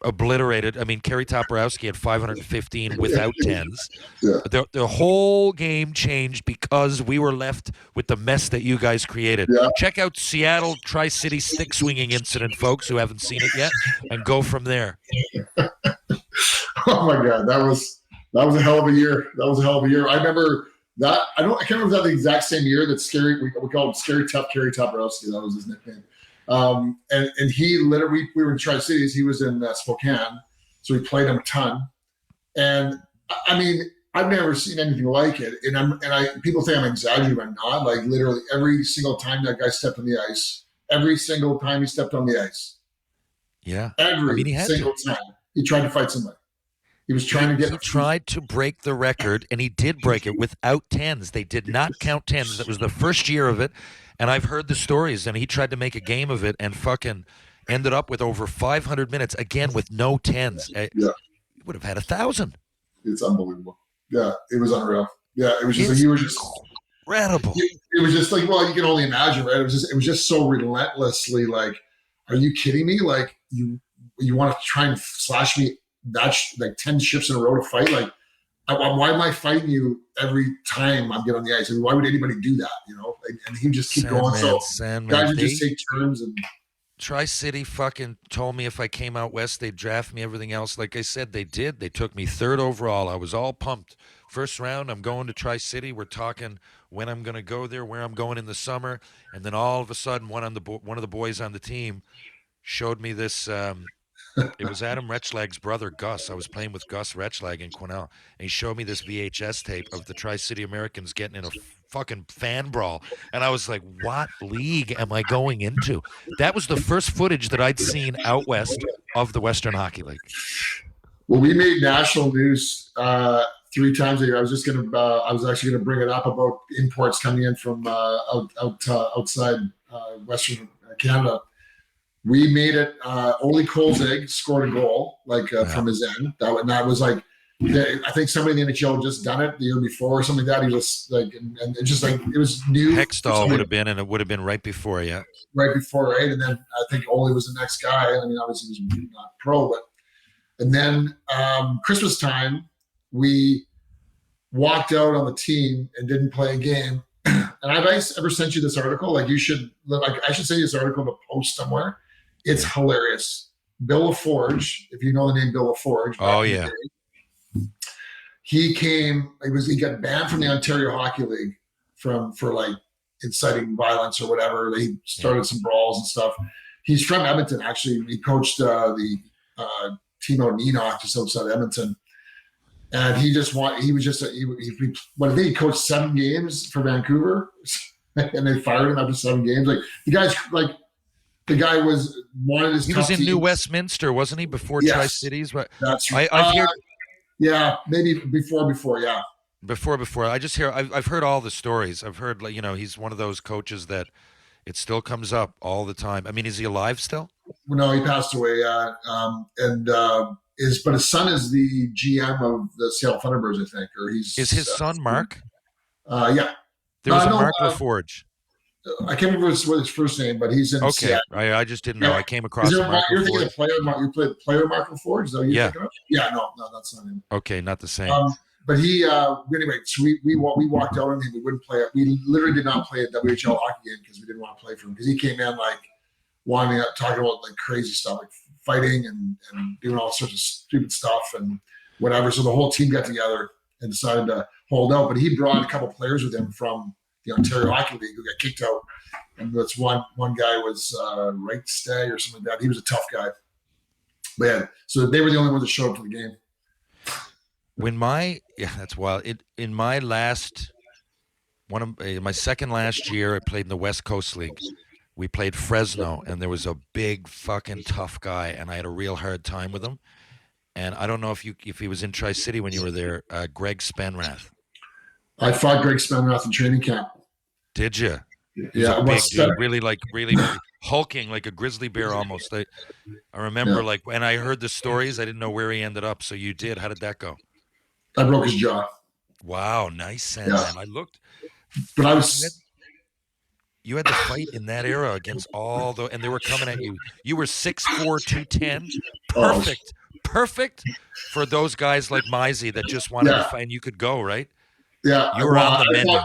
obliterated. I mean, Kerry Toporowski had 515 without tens. Yeah. The whole game changed because we were left with the mess that you guys created. Yeah. Check out Seattle Tri-City stick swinging incident, folks who haven't seen it yet, and go from there. Oh my God, that was a hell of a year. I remember that. I can't remember if that the exact same year that we called him Scary Tough Kerry Toporowski. That was his nickname. And he literally, we were in Tri-Cities. He was in Spokane, so we played him a ton. And I mean, I've never seen anything like it. And people think I'm exaggerating, but I'm not. Like literally every single time that guy stepped on the ice, every single time he stepped on the ice. Yeah. Every single time he tried to fight somebody. He was trying to get. He tried to break the record, and he did break it without tens. They did not count tens. That was the first year of it. And I've heard the stories, and he tried to make a game of it and fucking ended up with over 500 minutes, again, with no tens. Yeah. He would have had 1,000. It's unbelievable. Yeah, it was unreal. Yeah, it was just like you were just incredible. It was just like, well, you can only imagine, right? It was just so relentlessly like, are you kidding me? Like you want to try and slash me like 10 shifts in a row to fight? Like, why am I fighting you every time I get on the ice? I mean, why would anybody do that? And he just keep going. So Sandman, guys would just take turns and Tri-City fucking told me if I came out west, they'd draft me, everything else. Like I said, they did. They took me 3rd overall. I was all pumped. First round, I'm going to Tri-City. We're talking when I'm going to go there, where I'm going in the summer. And then all of a sudden, one of the boys on the team showed me this. It was Adam Retschlag's brother, Gus. I was playing with Gus Retschlag in Quesnel, and he showed me this VHS tape of the Tri-City Americans getting in a fucking fan brawl. And I was like, what league am I going into? That was the first footage that I'd seen out west of the Western Hockey League. Well, we made national news 3 times a year. I was actually gonna bring it up about imports coming in from outside Western Canada. We made it. Ole Kolzig scored a goal from his end. That was like, I think somebody in the NHL had just done it the year before or something like that. He was like, and it just like it was new. Hextall would have been, and it would have been right before, yeah. Right before, right, and then I think Ole was the next guy. I mean, obviously he was not pro, but and then Christmas time we walked out on the team and didn't play a game. And I've ever sent you this article? Like I should send you this article to post somewhere. It's hilarious. Bill LaForge, if you know the name Bill LaForge. Oh yeah. He got banned from the Ontario Hockey League for like inciting violence or whatever. They started some brawls and stuff. He's from Edmonton, actually. He coached the team out in Enoch, just outside Edmonton. And he coached 7 games for Vancouver, and they fired him after 7 games. Like the guy was wanted his. He was in New Westminster, wasn't he? Before Tri-Cities, but that's right. Yeah, maybe before. Yeah, before. I've heard all the stories. I've heard, like, he's one of those coaches that it still comes up all the time. I mean, is he alive still? No, he passed away. But his son is the GM of the Seattle Thunderbirds, I think, or he's. Is his son Mark? Yeah. There was a Mark LaForge. I can't remember what his first name, but he's in. Okay, I just didn't know. I came across Mark. You're thinking of you played player Mark LaForge, though. Yeah. No, that's not him. Okay, not the same. But he anyway. So we walked out on him. We wouldn't play it. We literally did not play a WHL hockey game because we didn't want to play for him, because he came in like talking about like crazy stuff, like fighting and doing all sorts of stupid stuff and whatever. So the whole team got together and decided to hold out. But he brought a couple players with him from the Ontario Hockey League who got kicked out. And that's one guy was Right Stag or something like that. He was a tough guy. But yeah, so they were the only ones that showed up for the game. That's wild. In my my second last year, I played in the West Coast League. We played Fresno, and there was a big fucking tough guy, and I had a real hard time with him. And I don't know if he was in Tri-City when you were there, Greg Spenrath. I fought Greg Spenrath in training camp. Did you? Yeah, big dude, really hulking like a grizzly bear almost. I remember when I heard the stories, I didn't know where he ended up. So you did. How did that go? I broke his jaw. Wow, nice, Sandman. Yeah. I looked. But I was. You had to fight in that era against and they were coming at you. You were 6'4", 210. Perfect for those guys like Mizey that just wanted to fight, and you could go, right? Yeah. You were on the menu.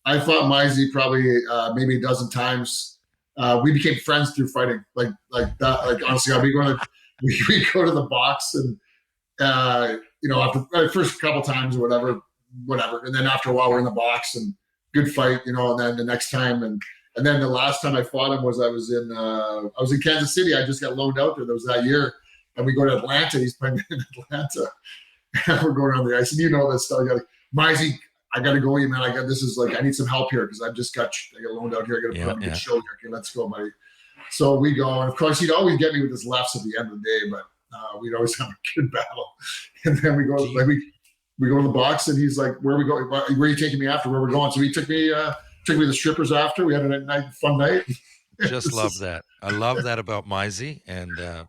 I fought Mizey probably maybe a dozen times. We became friends through fighting, like that. Like honestly, we go to the box, and after the first couple times or whatever, and then after a while we're in the box and good fight, and then the next time and then the last time I fought him was I was in Kansas City. I just got loaned out there. That was that year, and we go to Atlanta. He's playing in Atlanta, and we're going around the ice. And you know this stuff. Mizey, I got to go, man. I need some help here because I got loaned out here. I got to put on a good show here. Okay, let's go, buddy. So we go, and of course he'd always get me with his lefts at the end of the day, but we'd always have a good battle. And then we go, we go in the box, and he's like, "Where are we going? Where are you taking me after? Where we're going?" So he took me to the strippers after. We had a fun night. Just love that. I love that about Mizey, and I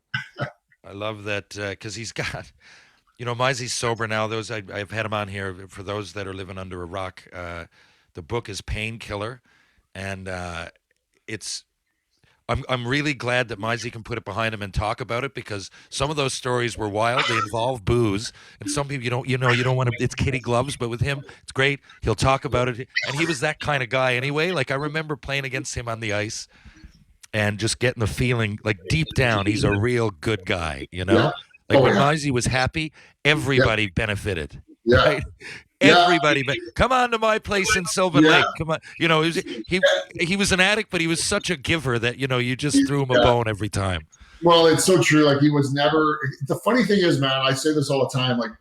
love that because he's got. Mizey's sober now. I've had him on here for those that are living under a rock. The book is Painkiller, and I'm really glad that Mizey can put it behind him and talk about it, because some of those stories were wild. They involve booze, and some people you don't want to. It's kitty gloves, but with him, it's great. He'll talk about it, and he was that kind of guy anyway. Like I remember playing against him on the ice, and just getting the feeling like deep down he's a real good guy, you know? Yeah. Like when Yeah. Mizey was happy, everybody benefited. Yeah. Right? Yeah. Everybody, come on to my place in Sylvan Lake. Come on, you know, he was an addict, but he was such a giver that you just threw him a bone every time. Well, it's so true. Like he was never. The funny thing is, man, I say this all the time. Like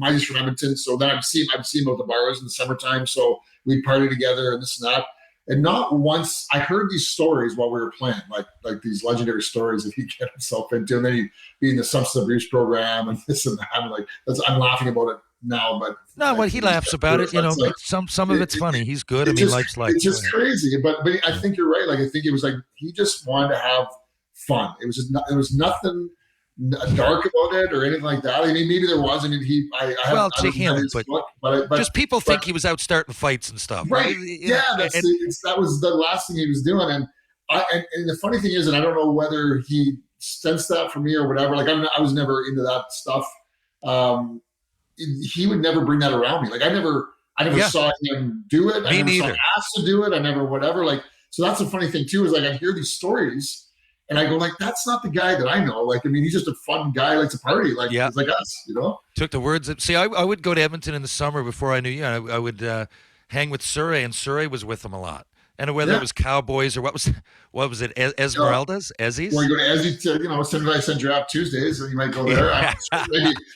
Mizey's from Edmonton, so then I've seen him at the bars in the summertime. So we party together and this and that. And not once I heard these stories while we were playing, like these legendary stories that he get himself into, and then he'd be in the substance abuse program and this and that. I'm laughing about it now, but no, well, he laughs about it. You know, like, some of it's funny. He's good. I mean, life's life. It's just crazy. But I think you're right. Like I think it was like he just wanted to have fun. It was just there was nothing dark about it or anything like that. I mean, maybe there was. I mean, but just people think he was out starting fights and stuff. Right? That was the last thing he was doing. And the funny thing is, and I don't know whether he sensed that from me or whatever. Like I was never into that stuff. He would never bring that around me. Like I never saw him do it. Me neither. Saw him asked to do it. I never whatever. Like so that's the funny thing too is like I hear these stories. And I go like, that's not the guy that I know. Like, I mean, he's just a fun guy, likes to party. Like, he's like us, you know? Took the words. See, I would go to Edmonton in the summer before I knew you. I would hang with Surrey, and Surrey was with him a lot. And whether it was Cowboys or what was it, Esmeraldas, Ezzies? Well, you go to Ezzy, send draft Tuesdays, and you might go there.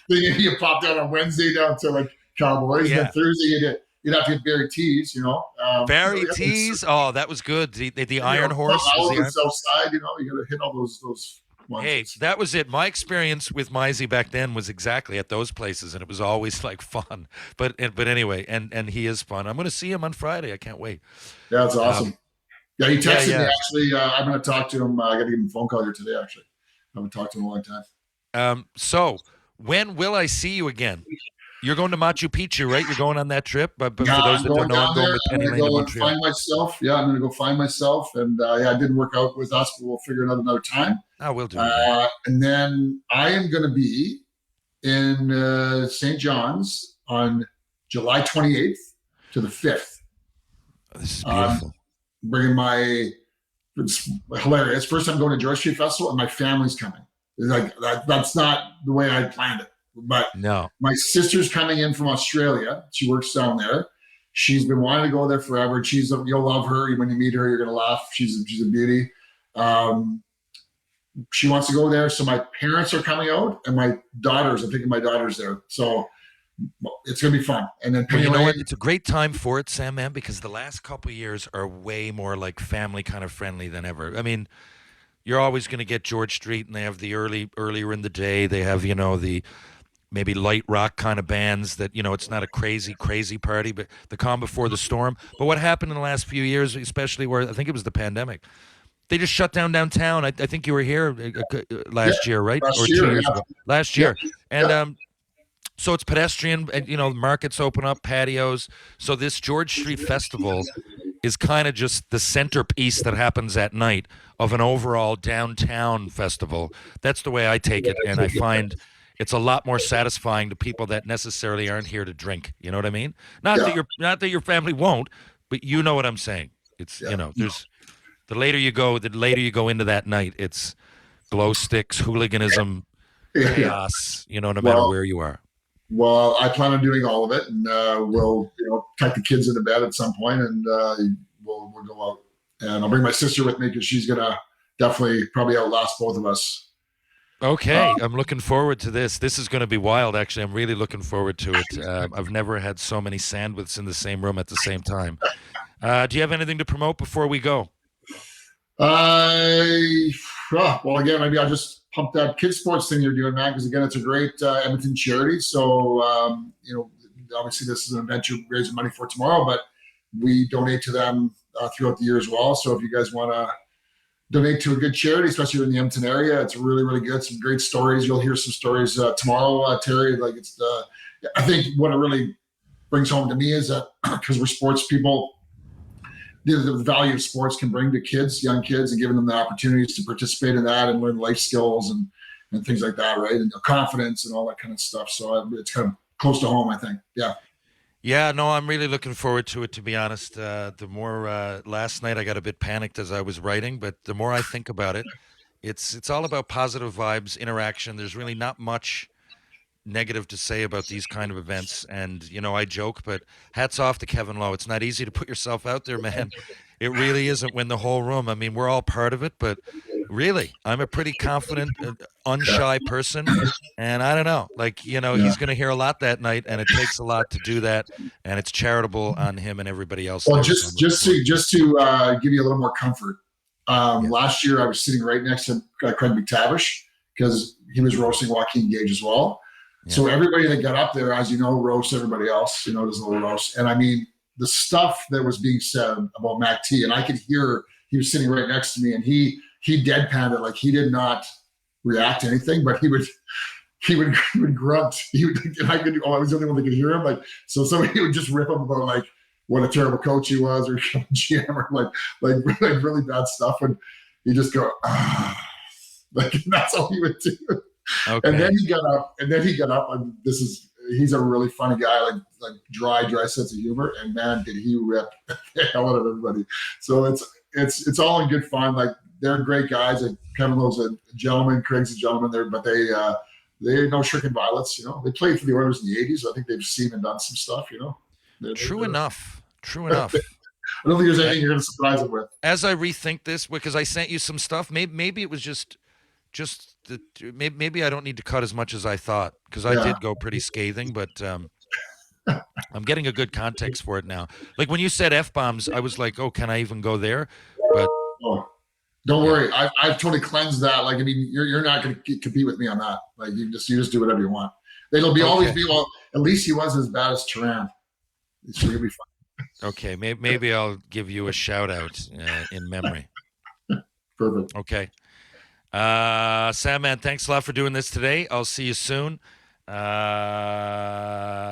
Maybe you pop down on Wednesday down to like Cowboys, and then Thursday you'd have to get Barry Tees, Barry Tees. Oh, that was good. The Iron Horse. The south side, you got to hit all those ones. Hey, that was it. My experience with Mizey back then was exactly at those places, and it was always like fun. But anyway, and he is fun. I'm going to see him on Friday. I can't wait. Yeah, that's awesome. He texted me actually. I'm going to talk to him. I got to give him a phone call here today. Actually, I haven't talked to him in a long time. So when will I see you again? You're going to Machu Picchu, right? You're going on that trip. But for those that don't know, I'm going with Penny Lane to Montreal. Find myself. Yeah, I'm going to go find myself. And it didn't work out with us, but we'll figure it out another time. Oh, we'll do. And then I am going to be in St. John's on July 28th to the 5th. This is beautiful. Bringing it's hilarious. First time going to George Street Festival, and my family's coming. It's like that's not the way I planned it. But no, my sister's coming in from Australia. She works down there. She's been wanting to go there forever. You'll love her. When you meet her, you're gonna laugh. She's a beauty. She wants to go there. So my parents are coming out, and I'm taking my daughters there. So it's gonna be fun. And then you know what? It's a great time for it, Sandman, because the last couple of years are way more like family kind of friendly than ever. I mean, you're always going to get George Street, and they have the earlier in the day. They have the maybe light rock kind of bands that, it's not a crazy party, but the calm before the storm. But what happened in the last few years, especially where I think it was the pandemic, they just shut downtown. I think you were here last year, right? Or 2 years ago. Last year. And so it's pedestrian, and, markets open up, patios. So this George Street Festival is kind of just the centerpiece that happens at night of an overall downtown festival. That's the way I take it, and I find it's a lot more satisfying to people that necessarily aren't here to drink. You know what I mean? Not that your family won't, but you know what I'm saying. It's there's the later you go into that night, it's glow sticks, hooliganism, chaos. No matter where you are. Well, I plan on doing all of it, and we'll tuck the kids into bed at some point, and we'll go out. And I'll bring my sister with me because she's gonna definitely probably outlast both of us. Okay, I'm looking forward to this. This is going to be wild, actually. I'm really looking forward to it. I've never had so many Sandwiths in the same room at the same time. Do you have anything to promote before we go? Well, again, maybe I'll just pump that kids sports thing you're doing, man, because again, it's a great Edmonton charity. So, obviously this is an event you're raising money for tomorrow, but we donate to them throughout the year as well. So if you guys want to donate to a good charity, especially in the Edmonton area, it's really, really good. Some great stories. You'll hear some stories tomorrow, Terry. Like I think what it really brings home to me is that because we're sports people, the value of sports can bring to young kids, and giving them the opportunities to participate in that and learn life skills and things like that, right? And confidence and all that kind of stuff. So it's kind of close to home, I think. Yeah. Yeah, no, I'm really looking forward to it, to be honest. The more last night I got a bit panicked as I was writing, but the more I think about it, it's all about positive vibes, interaction. There's really not much negative to say about these kind of events. And, I joke, but hats off to Kevin Lowe. It's not easy to put yourself out there, man. It really isn't when the whole room, I mean, we're all part of it, but really, I'm a pretty confident, unshy person. And I don't know, he's going to hear a lot that night, and it takes a lot to do that. And it's charitable on him and everybody else. Well, just to give you a little more comfort. Last year I was sitting right next to Craig McTavish because he was roasting Joaquin Gage as well. Yeah. So everybody that got up there, as you know, roasts everybody else, there's a little roast. And I mean, the stuff that was being said about Mac T, and I could hear, he was sitting right next to me, and he deadpanned it, like he did not react to anything, but he would grunt. And I was the only one that could hear him. Like, so somebody would just rip him about like what a terrible coach he was, or GM, or like really bad stuff. And he just go, like, that's all he would do. Okay. And then he got up, and he's a really funny guy, like dry sense of humor. And man, did he rip the hell out of everybody. So it's all in good fun. Like, they're great guys. Like, Kevin Lowe's a gentleman, Craig's a gentleman there, but they know shirking violets. They played for the Oilers in the 80s. I think they've seen and done some stuff. True enough. I don't think there's anything you're going to surprise them with. As I rethink this, because I sent you some stuff, maybe it was just maybe I don't need to cut as much as I thought, because I did go pretty scathing, but I'm getting a good context for it now. Like when you said F-bombs, I was like, oh, can I even go there? But don't worry, I've totally cleansed that. Like, I mean, you're not going to compete with me on that. Like, you just do whatever you want. It'll be always be, well, at least he wasn't as bad as Terran. It's going to be fun. Okay, maybe I'll give you a shout out in memory. Perfect. Okay. Sandman, thanks a lot for doing this today. I'll see you soon.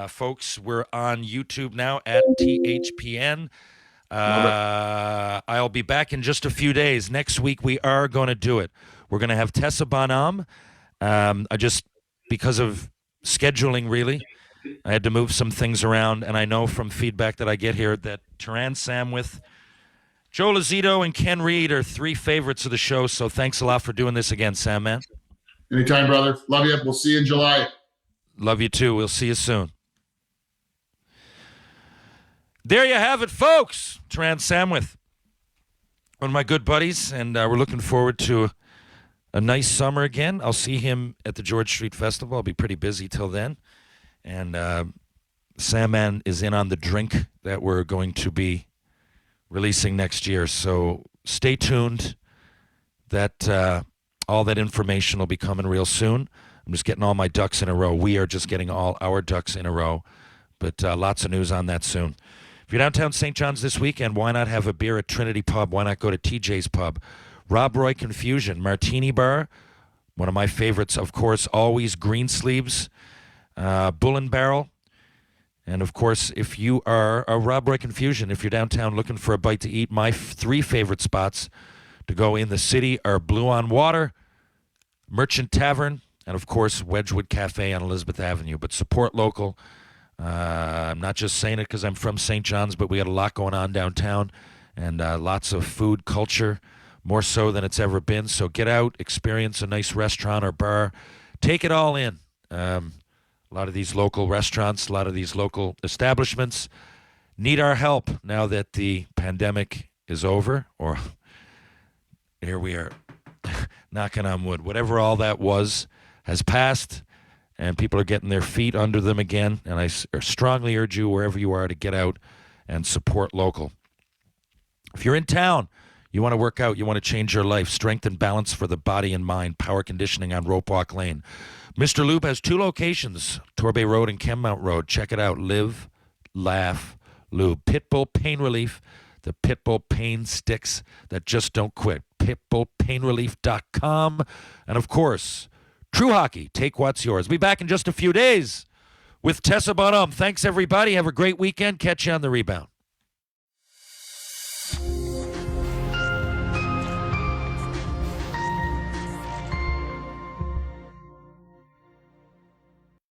Folks, we're on YouTube now at THPN. I'll be back in just a few days. Next week, we are going to do it. We're going to have Tessa Bonhomme. Because of scheduling, really, I had to move some things around, and I know from feedback that I get here that Terran Sandwith, Joe Lazito, and Ken Reed are 3 favorites of the show, so thanks a lot for doing this again, Sandman. Anytime, brother. Love you. We'll see you in July. Love you, too. We'll see you soon. There you have it, folks. Terran Sandwith, one of my good buddies, and we're looking forward to a nice summer again. I'll see him at the George Street Festival. I'll be pretty busy till then. And Sandman is in on the drink that we're going to be releasing next year. So stay tuned. That all that information will be coming real soon. I'm just getting all my ducks in a row. We are just getting all our ducks in a row. But lots of news on that soon. If you're downtown St. John's this weekend, why not have a beer at Trinity Pub? Why not go to TJ's Pub? Rob Roy Confusion, Martini Bar. One of my favorites, of course, always Greensleeves, Bull and Barrel. And, of course, if you are a Rob Roy Confusion, if you're downtown looking for a bite to eat, my 3 favorite spots to go in the city are Blue on Water, Merchant Tavern, and, of course, Wedgwood Cafe on Elizabeth Avenue. But support local. I'm not just saying it because I'm from St. John's, but we got a lot going on downtown and lots of food culture, more so than it's ever been. So get out, experience a nice restaurant or bar. Take it all in. A lot of these local restaurants, a lot of these local establishments need our help now that the pandemic is over, or here we are, knocking on wood. Whatever all that was has passed, and people are getting their feet under them again. And I strongly urge you, wherever you are, to get out and support local. If you're in town, you want to work out, you want to change your life, strength and balance for the body and mind, power conditioning on Rope Walk Lane. Mr. Lube has 2 locations, Torbay Road and Kenmount Road. Check it out. Live, laugh, lube. Pitbull Pain Relief, the Pitbull Pain Sticks that just don't quit. PitbullPainRelief.com. And, of course, True Hockey. Take what's yours. Be back in just a few days with Tessa Bonhomme. Thanks, everybody. Have a great weekend. Catch you on the rebound.